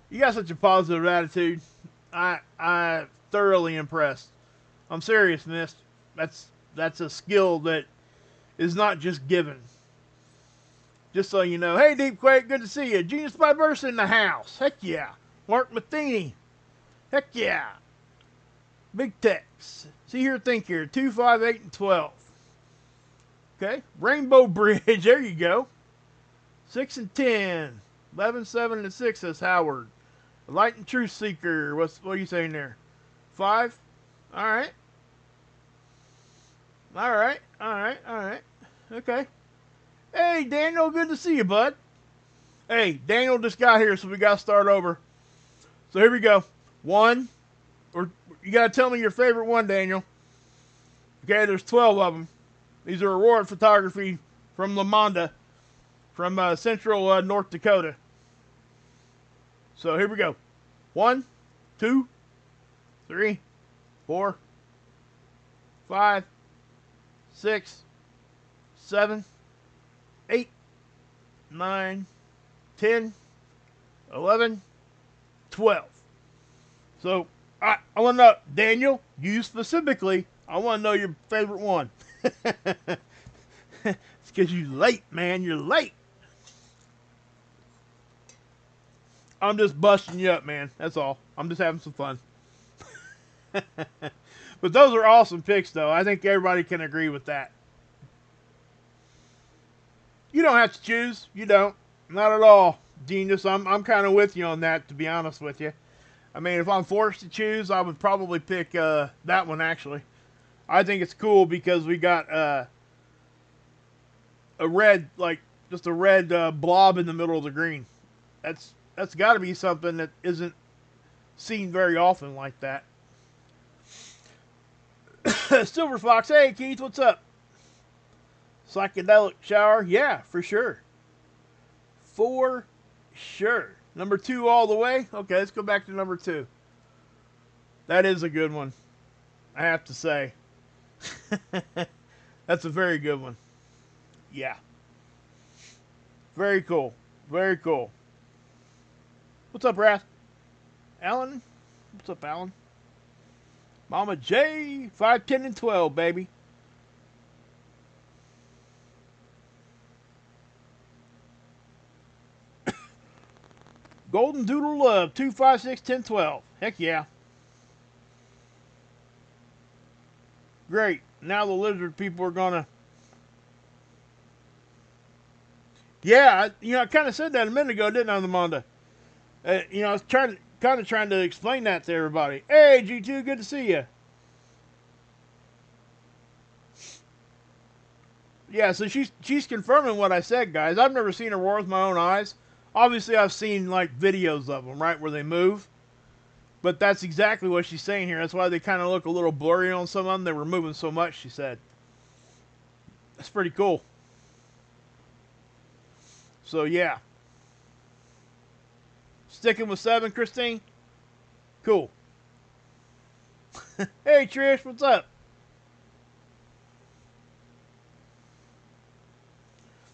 You got such a positive attitude. I thoroughly impressed. I'm serious, miss. That's a skill that is not just given. Just so you know. Hey, Deepquake, good to see you. Genius by Versa in the house. Heck yeah. Mark Matheny. Heck yeah. Big Tex. See here, think here. 2, 5, 8, and 12. Okay. Rainbow Bridge. There you go. 6 and 10. 11, 7, and 6 says Howard. Light and Truth Seeker. What are you saying there? 5. All right. All right. All right. All right. Okay. Hey, Daniel. Good to see you, bud. Hey, Daniel just got here, so we got to start over. So here we go. 1. Or you got to tell me your favorite one, Daniel. Okay, there's 12 of them. These are Aurora photography from Lamonda, from central North Dakota. So here we go. 1, 2, 3, 4, 5, 6, 7, 8, 9, 10, 11, 12. So I want to know, Daniel, you specifically, I want to know your favorite one. It's because you're late, man. You're late. I'm just busting you up, man. That's all. I'm just having some fun. But those are awesome picks, though. I think everybody can agree with that. You don't have to choose. You don't. Not at all, Genius. I'm kind of with you on that, to be honest with you. I mean, if I'm forced to choose, I would probably pick that one, actually. I think it's cool because we got a red, like, just a red blob in the middle of the green. That's got to be something that isn't seen very often like that. Silver Fox, hey, Keith, what's up? Psychedelic shower, yeah, for sure. For sure. Number 2 all the way? Okay, let's go back to number 2. That is a good one, I have to say. That's a very good one. Yeah. Very cool. Very cool. What's up, Wrath? Alan? What's up, Alan? Mama J, 5, 10, and 12, baby. Golden Doodle Love, 2, 5, 6, 10, 12. Heck yeah. Great. Now the lizard people are gonna... Yeah, I kind of said that a minute ago, didn't I, Lamonda? I was kind of trying to explain that to everybody. Hey, G2, good to see you. Yeah, so she's confirming what I said, guys. I've never seen Aurora with my own eyes. Obviously, I've seen, like, videos of them, right, where they move. But that's exactly what she's saying here. That's why they kind of look a little blurry on some of them. They were moving so much, she said. That's pretty cool. So, yeah. Sticking with 7, Christine? Cool. Hey, Trish, what's up?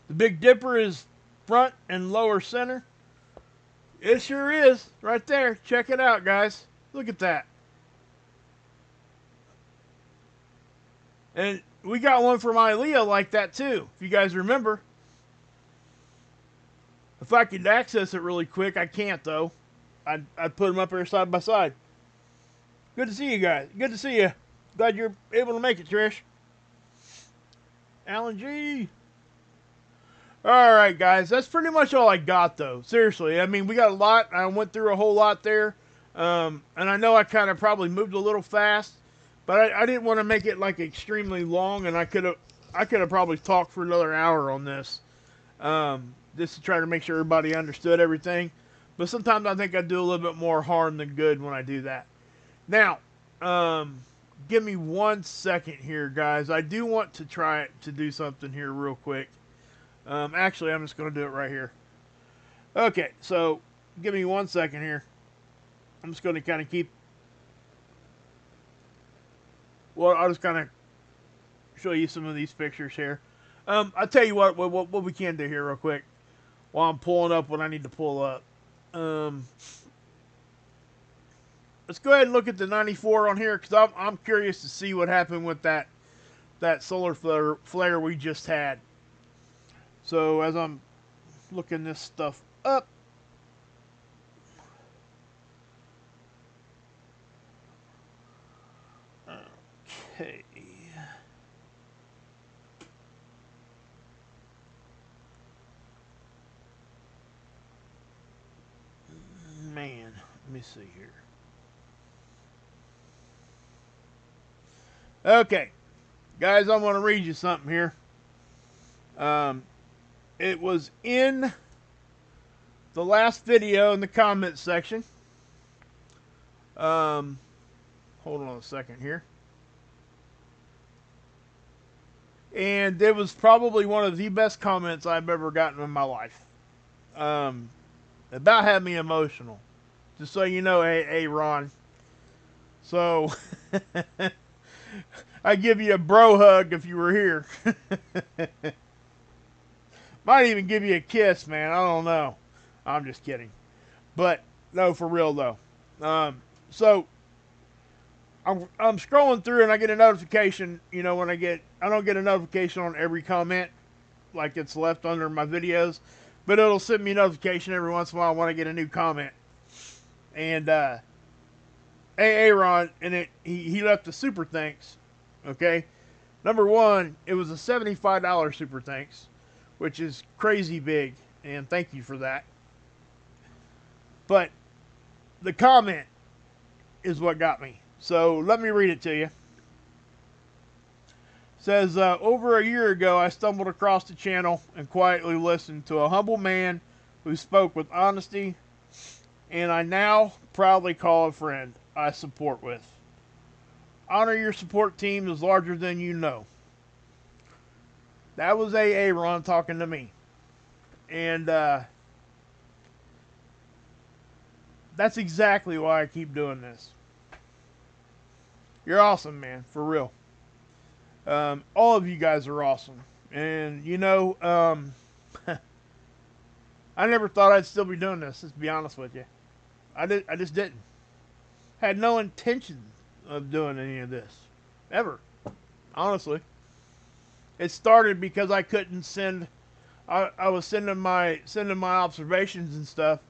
The Big Dipper is front and lower center. It sure is right there. Check it out, guys. Look at that. And we got one from Ilea like that too, if you guys remember. If I could access it really quick, I can't though. I'd put them up here side by side. Good to see you guys. Good to see you. Glad you're able to make it, Trish. Alan G. Alright, guys. That's pretty much all I got, though. Seriously. I mean, we got a lot. I went through a whole lot there. And I know I kind of probably moved a little fast. But I didn't want to make it, like, extremely long. And I could have probably talked for another hour on this. Just to try to make sure everybody understood everything. But sometimes I think I do a little bit more harm than good when I do that. Now, give me 1 second here, guys. I do want to try to do something here real quick. Actually, I'm just going to do it right here. Okay, so give me 1 second here. I'm just going to kind of keep... Well, I'll just kind of show you some of these pictures here. I'll tell you what we can do here real quick while I'm pulling up what I need to pull up. Let's go ahead and look at the 94 on here because I'm curious to see what happened with that solar flare we just had. So as I'm looking this stuff up, okay. Man, let me see here. Okay, guys, I want to read you something here. It was in the last video in the comment section. Hold on a second here. And it was probably one of the best comments I've ever gotten in my life. About had me emotional. Just so you know, hey Ron. So... I'd give you a bro hug if you were here. Might even give you a kiss, man. I don't know. I'm just kidding. But, no, for real, though. So, I'm scrolling through and I get a notification, you know, when I don't get a notification on every comment, like it's left under my videos, but it'll send me a notification every once in a while when I get a new comment. And, Aaron, and he left a super thanks. Okay, number one, it was a $75 super thanks, which is crazy big, and thank you for that. But the comment is what got me. So let me read it to you. It says, over a year ago, I stumbled across the channel and quietly listened to a humble man who spoke with honesty, and I now proudly call a friend I support with. Honor your support team is larger than you know. That was Aaron talking to me. And that's exactly why I keep doing this. You're awesome, man. For real. All of you guys are awesome. And, you know, I never thought I'd still be doing this, let's be honest with you. I just didn't. Had no intention of doing any of this. Ever. Honestly. It started because I couldn't send... I was sending my observations and stuff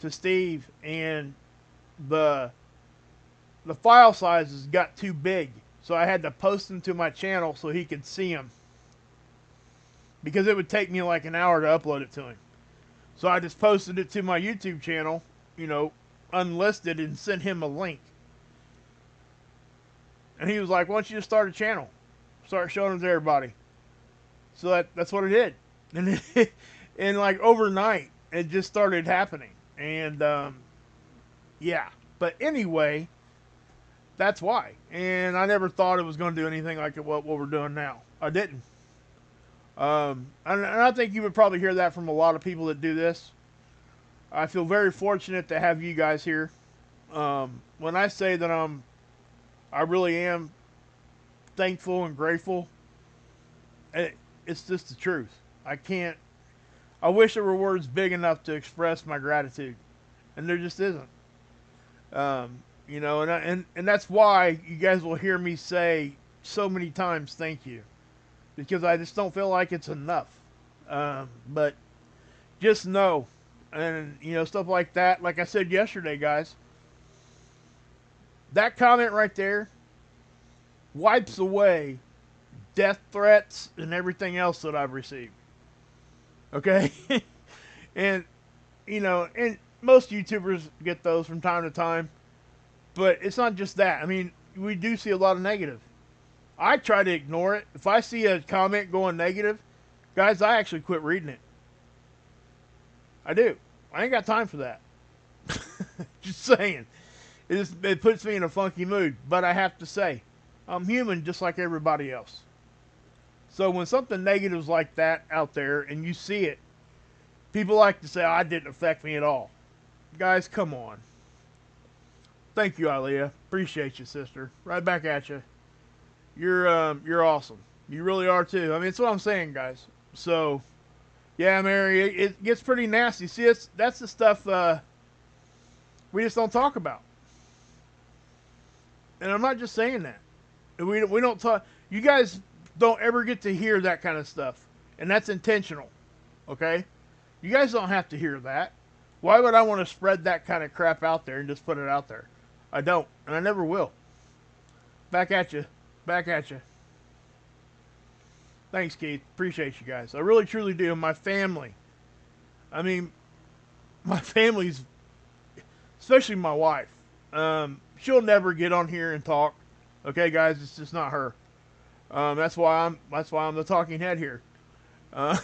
to Steve, and the file sizes got too big. So I had to post them to my channel so he could see them. Because it would take me like an hour to upload it to him. So I just posted it to my YouTube channel, you know, unlisted, and sent him a link. And he was like, why don't you just start a channel? Start showing it to everybody. So that's what I did. And, and like overnight, it just started happening. And, yeah. But anyway, that's why. And I never thought it was going to do anything like what we're doing now. I didn't. And I think you would probably hear that from a lot of people that do this. I feel very fortunate to have you guys here. When I say that I really am thankful and grateful, it's just the truth. I can't I wish there were words big enough to express my gratitude, and there just isn't. You know, and that's why you guys will hear me say so many times thank you, because I just don't feel like it's enough. But just know, and you know, stuff like that. Like I said yesterday, guys, that comment right there wipes away death threats and everything else that I've received. Okay, and you know, and most YouTubers get those from time to time, but it's not just that. I mean, we do see a lot of negative. I try to ignore it. If I see a comment going negative, guys, I actually quit reading it. I do. I ain't got time for that. Just saying. It puts me in a funky mood. But I have to say, I'm human just like everybody else. So when something negative's like that out there and you see it, people like to say, oh, it didn't affect me at all. Guys, come on. Thank you, Aliyah. Appreciate you, sister. Right back at you. You're awesome. You really are too. I mean, it's what I'm saying, guys. So, yeah, Mary, it gets pretty nasty. See, that's the stuff we just don't talk about. And I'm not just saying that. We don't talk. You guys don't ever get to hear that kind of stuff, and that's intentional. Okay, you guys don't have to hear that. Why would I want to spread that kind of crap out there and just put it out there? I don't, and I never will. Back at you. Back at you. Thanks, Keith. Appreciate you guys. I really, truly do. My family. I mean, my family's, especially my wife. She'll never get on here and talk. Okay, guys, it's just not her. That's why I'm the talking head here. Uh,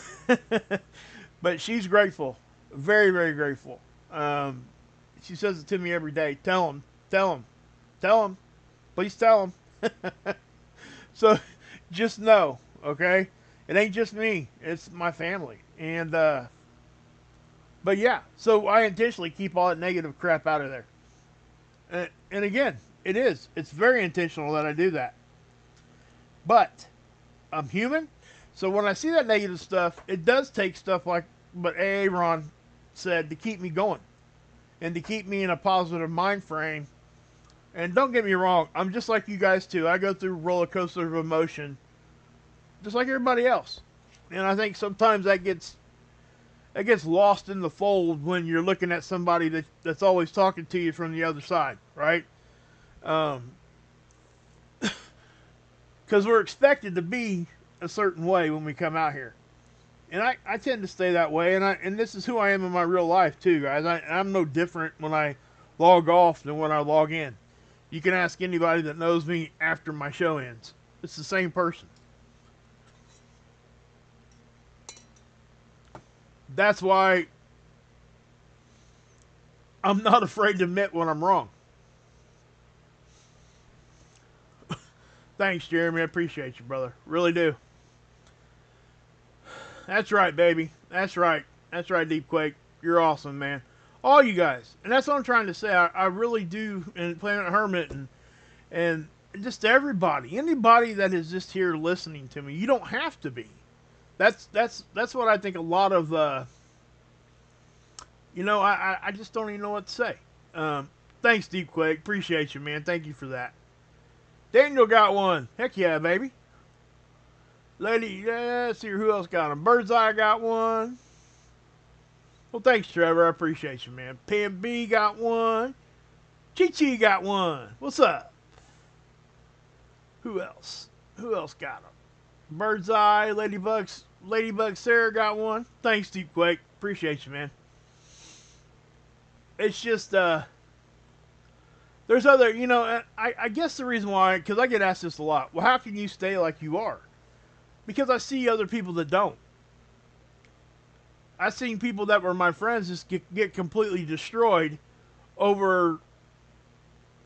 but she's grateful, very, very grateful. She says it to me every day. Tell him, tell him, tell him, please tell him. So just know, okay, it ain't just me; it's my family. And but yeah, so I intentionally keep all that negative crap out of there. And again, it's very intentional that I do that. But I'm human, so when I see that negative stuff, it does take stuff like what Aaron said to keep me going and to keep me in a positive mind frame. And don't get me wrong, I'm just like you guys too. I go through roller coaster of emotion just like everybody else. And I think sometimes that gets lost in the fold when you're looking at somebody that's always talking to you from the other side, right? Because we're expected to be a certain way when we come out here. And I tend to stay that way, and this is who I am in my real life too, guys. I'm no different when I log off than when I log in. You can ask anybody that knows me after my show ends. It's the same person. That's why I'm not afraid to admit when I'm wrong. Thanks, Jeremy. I appreciate you, brother. Really do. That's right, baby. That's right. That's right, Deep Quake. You're awesome, man. All you guys. And that's what I'm trying to say. I really do. And Planet Hermit and just everybody. Anybody that is just here listening to me. You don't have to be. That's what I think a lot of, I just don't even know what to say. Thanks, Deep Quake. Appreciate you, man. Thank you for that. Daniel got one. Heck yeah, baby. Lady, yeah, let's see who else got them. Birdseye got one. Well, thanks, Trevor. I appreciate you, man. Pam B got one. Chi Chi got one. What's up? Who else? Who else got them? Birdseye, Ladybug Sarah got one. Thanks, Deep Quake. Appreciate you, man. It's just, there's other, I guess the reason why, because I get asked this a lot. Well, how can you stay like you are? Because I see other people that don't. I've seen people that were my friends just get completely destroyed over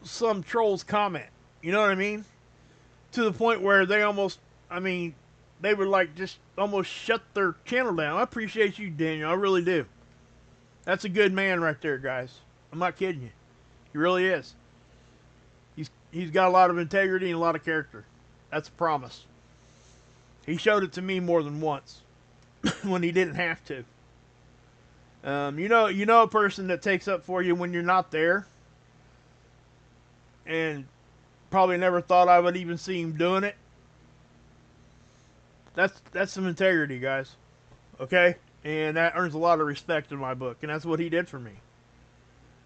some troll's comment. You know what I mean? To the point where they almost, they would like just almost shut their channel down. I appreciate you, Daniel. I really do. That's a good man right there, guys. I'm not kidding you. He really is. He's got a lot of integrity and a lot of character. That's a promise. He showed it to me more than once when he didn't have to. You know a person that takes up for you when you're not there, and probably never thought I would even see him doing it. That's some integrity, guys. Okay, and that earns a lot of respect in my book, and that's what he did for me.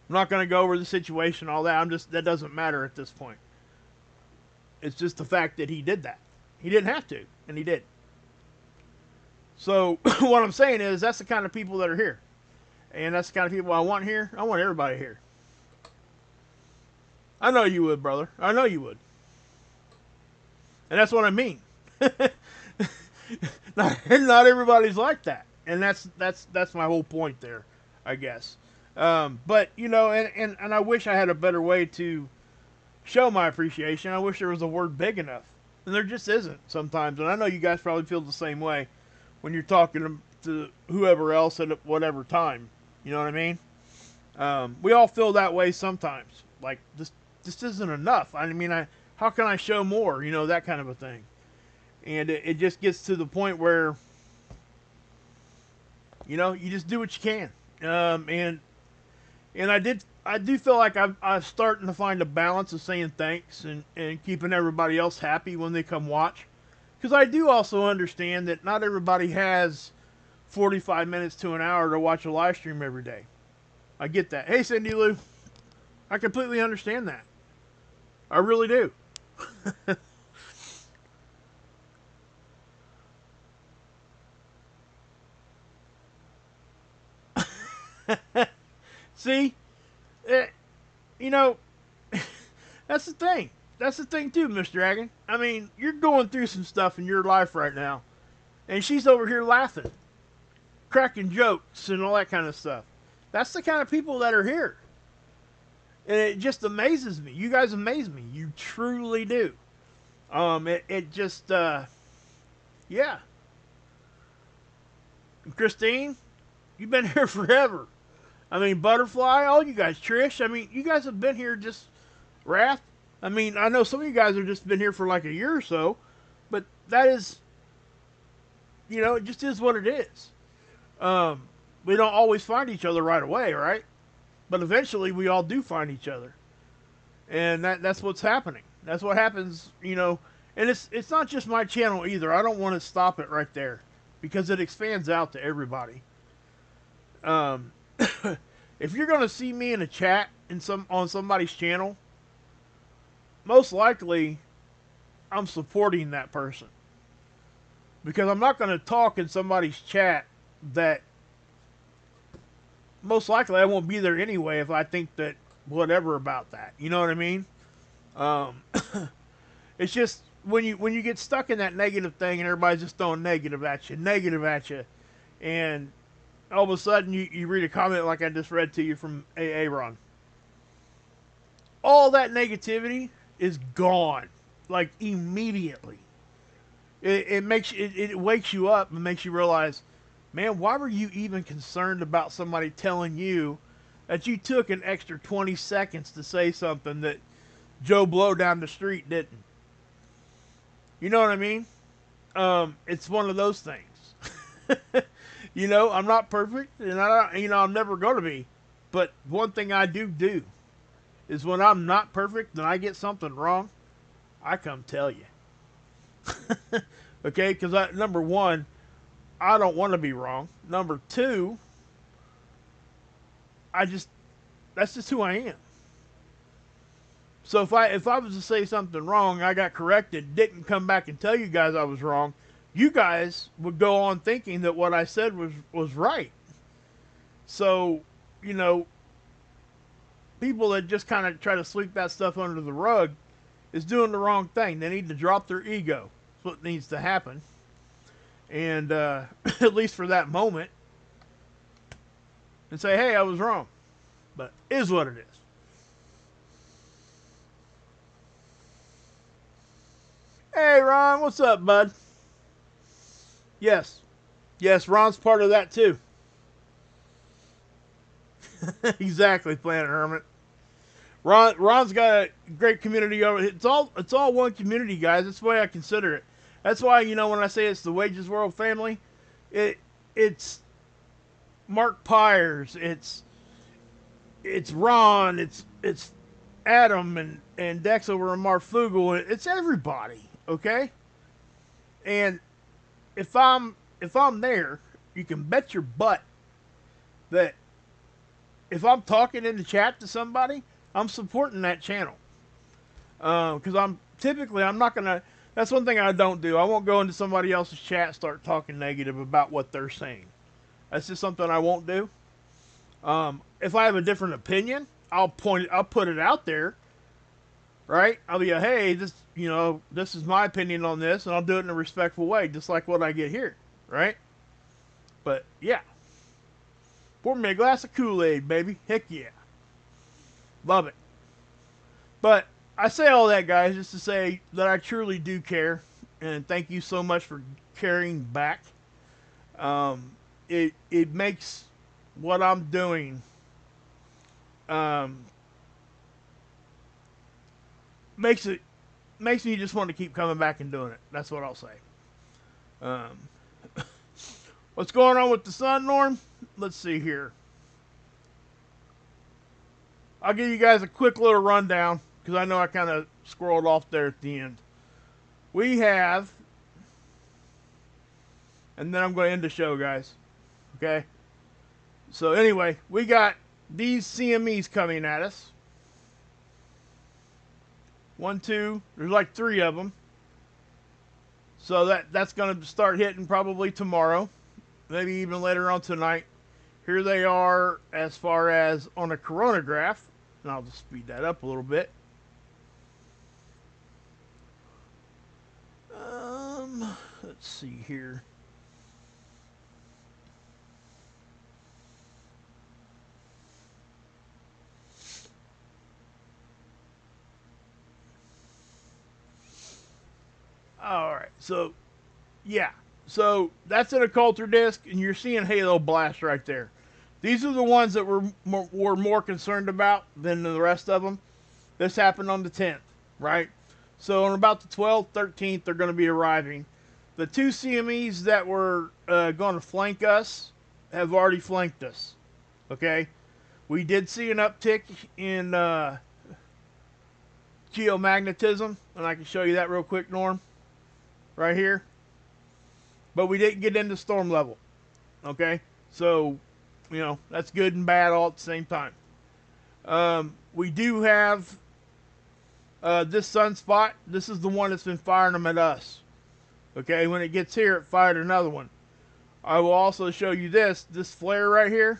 I'm not going to go over the situation, all that. That doesn't matter at this point. It's just the fact that he did that. He didn't have to, and he did. So what I'm saying is that's the kind of people that are here. And that's the kind of people I want here. I want everybody here. I know you would, brother. I know you would. And that's what I mean. not everybody's like that. And that's my whole point there, I guess. But, you know, and I wish I had a better way to show my appreciation. I wish there was a word big enough. And there just isn't sometimes. And I know you guys probably feel the same way when you're talking to whoever else at whatever time. You know what I mean? We all feel that way sometimes. Like, this isn't enough. I mean, how can I show more? You know, that kind of a thing. And it just gets to the point where, you know, you just do what you can. And I do feel like I'm starting to find a balance of saying thanks and keeping everybody else happy when they come watch. Because I do also understand that not everybody has 45 minutes to an hour to watch a live stream every day. I get that. Hey, Cindy Lou. I completely understand that. I really do. See? You know, that's the thing. That's the thing too, Miss Dragon. I mean, you're going through some stuff in your life right now. And she's over here laughing, cracking jokes and all that kind of stuff. That's the kind of people that are here. And it just amazes me. You guys amaze me. You truly do. It just, yeah. And Christine, you've been here forever. I mean, Butterfly, all you guys, Trish, I mean, you guys have been here just, Wrath. I mean, I know some of you guys have just been here for like a year or so, but that is, you know, it just is what it is. We don't always find each other right away, right? But eventually we all do find each other. And that's what's happening. That's what happens, you know. And it's not just my channel either. I don't want to stop it right there because it expands out to everybody. If you're going to see me in a chat on somebody's channel, most likely I'm supporting that person. Because I'm not going to talk in somebody's chat that most likely I won't be there anyway if I think that whatever about that. You know what I mean? It's just when you get stuck in that negative thing and everybody's just throwing negative at you, and all of a sudden you read a comment like I just read to you from Aaron. All that negativity is gone, like immediately. It wakes you up and makes you realize, man, why were you even concerned about somebody telling you that you took an extra 20 seconds to say something that Joe Blow down the street didn't? You know what I mean? It's one of those things. You know, I'm not perfect, and I'm never going to be. But one thing I do is when I'm not perfect and I get something wrong, I come tell you. Okay? Because number one, I don't want to be wrong. Number two, that's just who I am. So if I was to say something wrong, I got corrected, didn't come back and tell you guys I was wrong, you guys would go on thinking that what I said was right. So, you know, people that just kind of try to sweep that stuff under the rug is doing the wrong thing. They need to drop their ego. That's what needs to happen. And at least for that moment, and say, hey, I was wrong. But it is what it is. Hey, Ron, what's up, bud? Yes. Yes, Ron's part of that, too. Exactly, Planet Hermit. Ron's got a great community over. It's all one community, guys. That's the way I consider it. That's why, you know, when I say it's the Wages World family, it's Mark Pyers, it's Ron, it's Adam and Dex over in Marfugel. It's everybody, okay? And if I'm there, you can bet your butt that if I'm talking in the chat to somebody, I'm supporting that channel. Because I'm not gonna. That's one thing I don't do. I won't go into somebody else's chat and start talking negative about what they're saying. That's just something I won't do. If I have a different opinion, I'll put it out there, right? I'll be hey, this is my opinion on this, and I'll do it in a respectful way, just like what I get here, right? But yeah, pour me a glass of Kool-Aid, baby. Heck yeah, love it. But I say all that, guys, just to say that I truly do care, and thank you so much for caring back. It makes what I'm doing makes me just want to keep coming back and doing it. That's what I'll say. What's going on with the sun, Norm? Let's see here. I'll give you guys a quick little rundown because I know I kind of scrolled off there at the end. We have, and then I'm going to end the show, guys. Okay? So anyway, we got these CMEs coming at us. 1, 2, there's like 3 of them. So that's going to start hitting probably tomorrow, maybe even later on tonight. Here they are as far as on a coronagraph, and I'll just speed that up a little bit. Let's see here. All right, so yeah, so that's an occulter disc, and you're seeing halo blast right there. These are the ones that we're more concerned about than the rest of them. This happened on the 10th, right? So on about the 12th, 13th, they're going to be arriving. The 2 CMEs that were going to flank us have already flanked us. Okay, we did see an uptick in geomagnetism, and I can show you that real quick, Norm. Right here, but we didn't get into storm level. Okay, so that's good and bad all at the same time. We do have this Sunspot. This is the one that's been firing them at us. Okay, when it gets here, it fired another one. I will also show you this flare right here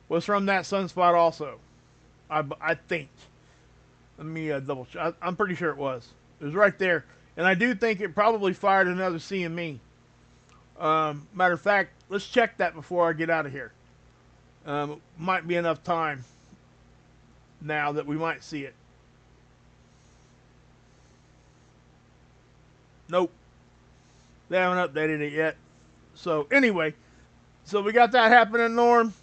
was from that Sunspot also. I think. Let me double check. I'm pretty sure it was. It was right there. And I do think it probably fired another CME. Matter of fact, let's check that before I get out of here. Might be enough time now that we might see it. Nope. They haven't updated it yet. So anyway, so we got that happening, Norm.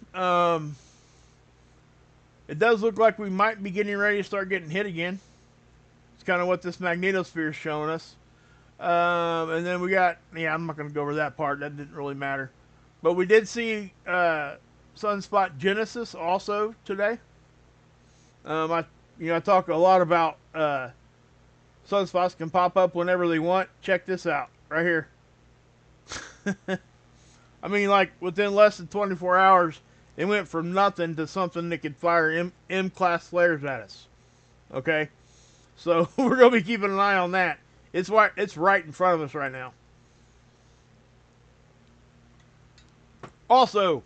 It does look like we might be getting ready to start getting hit again. Kind of what this magnetosphere is showing us. And then we got, I'm not going to go over that part. That didn't really matter. But we did see Sunspot Genesis also today. I talk a lot about sunspots can pop up whenever they want. Check this out right here. I mean, like within less than 24 hours, it went from nothing to something that could fire M-class flares at us. Okay? So we're going to be keeping an eye on that. It's right in front of us right now. Also,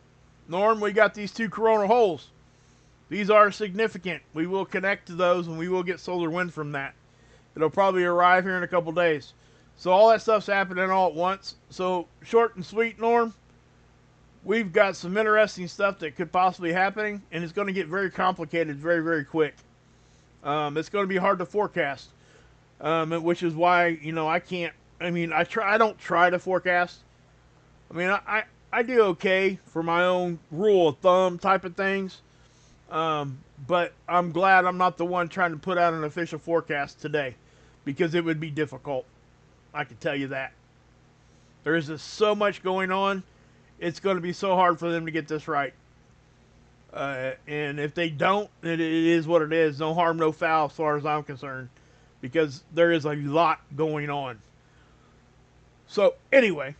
Norm, we got these 2 coronal holes. These are significant. We will connect to those, and we will get solar wind from that. It'll probably arrive here in a couple days. So all that stuff's happening all at once. So short and sweet, Norm, we've got some interesting stuff that could possibly be happening, and it's going to get very complicated very, very quick. It's going to be hard to forecast, which is why, I can't, I don't try to forecast. I do okay for my own rule of thumb type of things. But I'm glad I'm not the one trying to put out an official forecast today, because it would be difficult. I can tell you that. There is just so much going on, It's going to be so hard for them to get this right. And if they don't, it is what it is. No harm, no foul, as far as I'm concerned, because there is a lot going on. So anyway,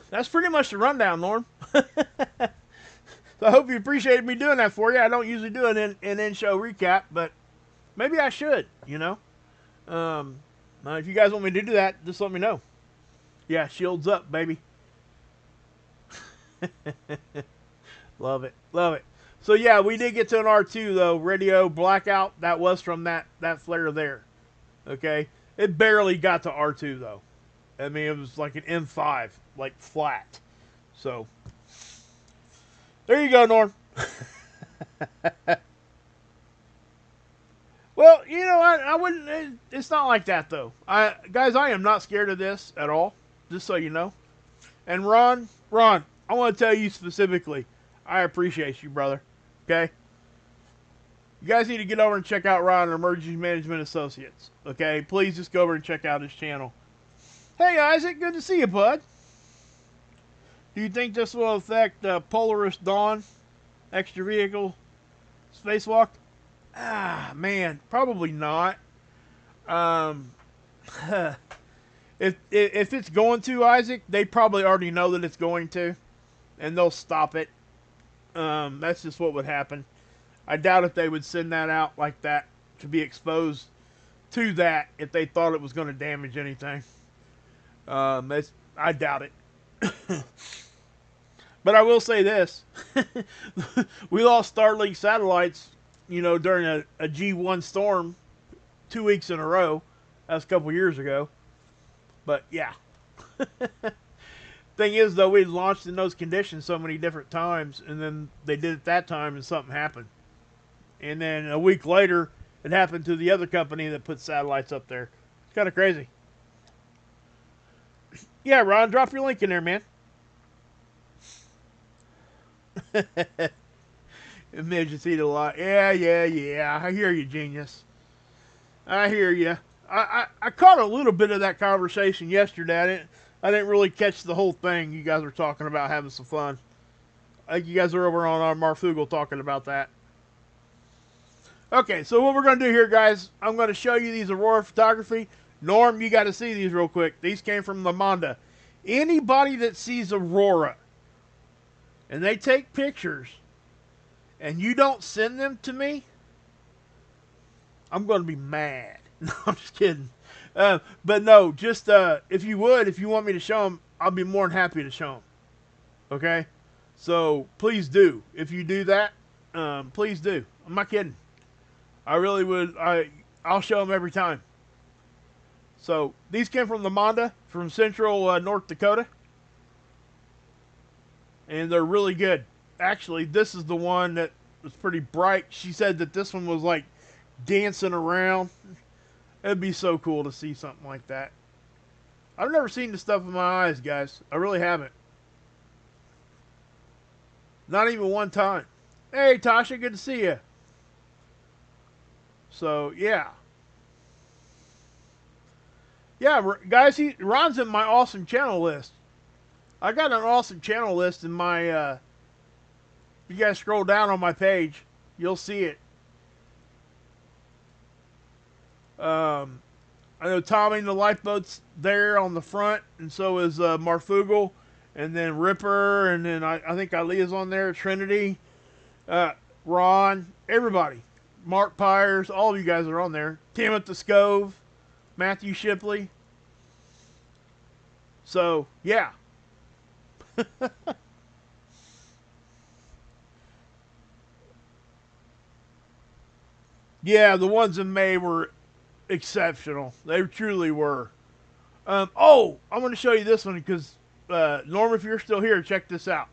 that's pretty much the rundown, Norm. So I hope you appreciated me doing that for you. I don't usually do an in-show recap, but maybe I should, you know. If you guys want me to do that, just let me know. Yeah, shields up, baby. Love it. Love it. So yeah, we did get to an R2 though. Radio blackout. That was from that flare there. Okay. It barely got to R2 though. I mean, it was like an M5, like flat. So there you go, Norm. Well, you know, I wouldn't. It's not like that though. Guys, I am not scared of this at all. Just so you know. And Ron, I want to tell you specifically, I appreciate you, brother. Okay? You guys need to get over and check out Ron at Emergency Management Associates. Okay? Please just go over and check out his channel. Hey, Isaac, good to see you, bud. Do you think this will affect Polaris Dawn extra vehicle spacewalk? Ah, man, probably not. If it's going to, Isaac, they probably already know that it's going to, and they'll stop it. That's just what would happen. I doubt if they would send that out like that to be exposed to that if they thought it was going to damage anything. I doubt it. But I will say this. We lost Starlink satellites, you know, during a G1 storm 2 weeks in a row. That was a couple years ago. But, yeah. Thing is, though, we launched in those conditions so many different times, and then they did it that time, and something happened. And then a week later, it happened to the other company that put satellites up there. It's kind of crazy. Yeah, Ron, drop your link in there, man. Midgets eat a lot. Yeah. I hear you, genius. I hear you. I caught a little bit of that conversation yesterday. I didn't really catch the whole thing. You guys were talking about having some fun. I think you guys are over on our Marfugal talking about that. Okay, so what we're going to do here, guys, I'm going to show you these Aurora photography. Norm, you got to see these real quick. These came from Lamonda. Anybody that sees Aurora and they take pictures and you don't send them to me, I'm going to be mad. No, I'm just kidding. But no, just if you want me to show them, I'll be more than happy to show them. Okay? So please do. If you do that, please do. I'm not kidding. I really would. I'll show them every time. So these came from Lamonda from central North Dakota. And they're really good. Actually, this is the one that was pretty bright. She said that this one was like dancing around. It'd be so cool to see something like that. I've never seen this stuff with my eyes, guys. I really haven't. Not even one time. Hey, Tasha, good to see you. So, yeah. Yeah, guys, Ron's in my awesome channel list. I got an awesome channel list in my, if you guys scroll down on my page, you'll see it. I know Tommy and the Lifeboat's there on the front, and so is Marfugal, and then Ripper, and then I think Aaliyah's on there, Trinity, Ron, everybody. Mark Pyers, all of you guys are on there. Timothy Scove, Matthew Shipley. So, yeah. Yeah, the ones in May were exceptional. They truly were. Oh, I'm going to show you this one because, Norm, if you're still here, check this out.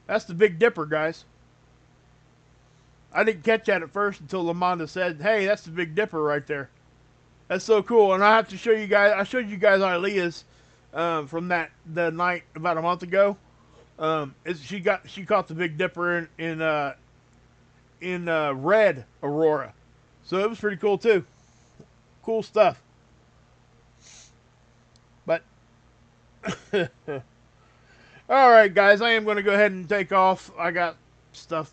That's the Big Dipper, guys. I didn't catch that at first until Lamonda said, hey, that's the Big Dipper right there. That's so cool. And I have to show you guys, I showed you guys Aaliyah's from the night about a month ago. She caught the Big Dipper in red Aurora. So it was pretty cool too. Cool stuff. But All right, guys, I am going to go ahead and take off. I got stuff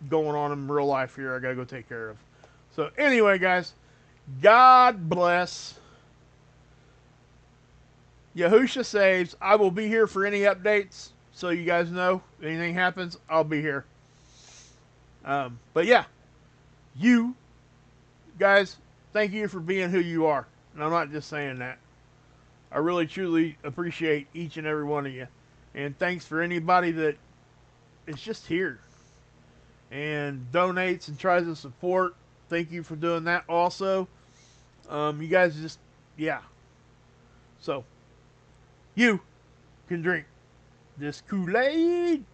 going on in real life here I got to go take care of. So, anyway, guys, God bless. Yahusha saves. I will be here for any updates, so you guys know. If anything happens, I'll be here. But yeah, you guys, thank you for being who you are. And I'm not just saying that. I really, truly appreciate each and every one of you. And thanks for anybody that is just here and donates and tries to support. Thank you for doing that also. You guys just, yeah. So, you can drink this Kool-Aid.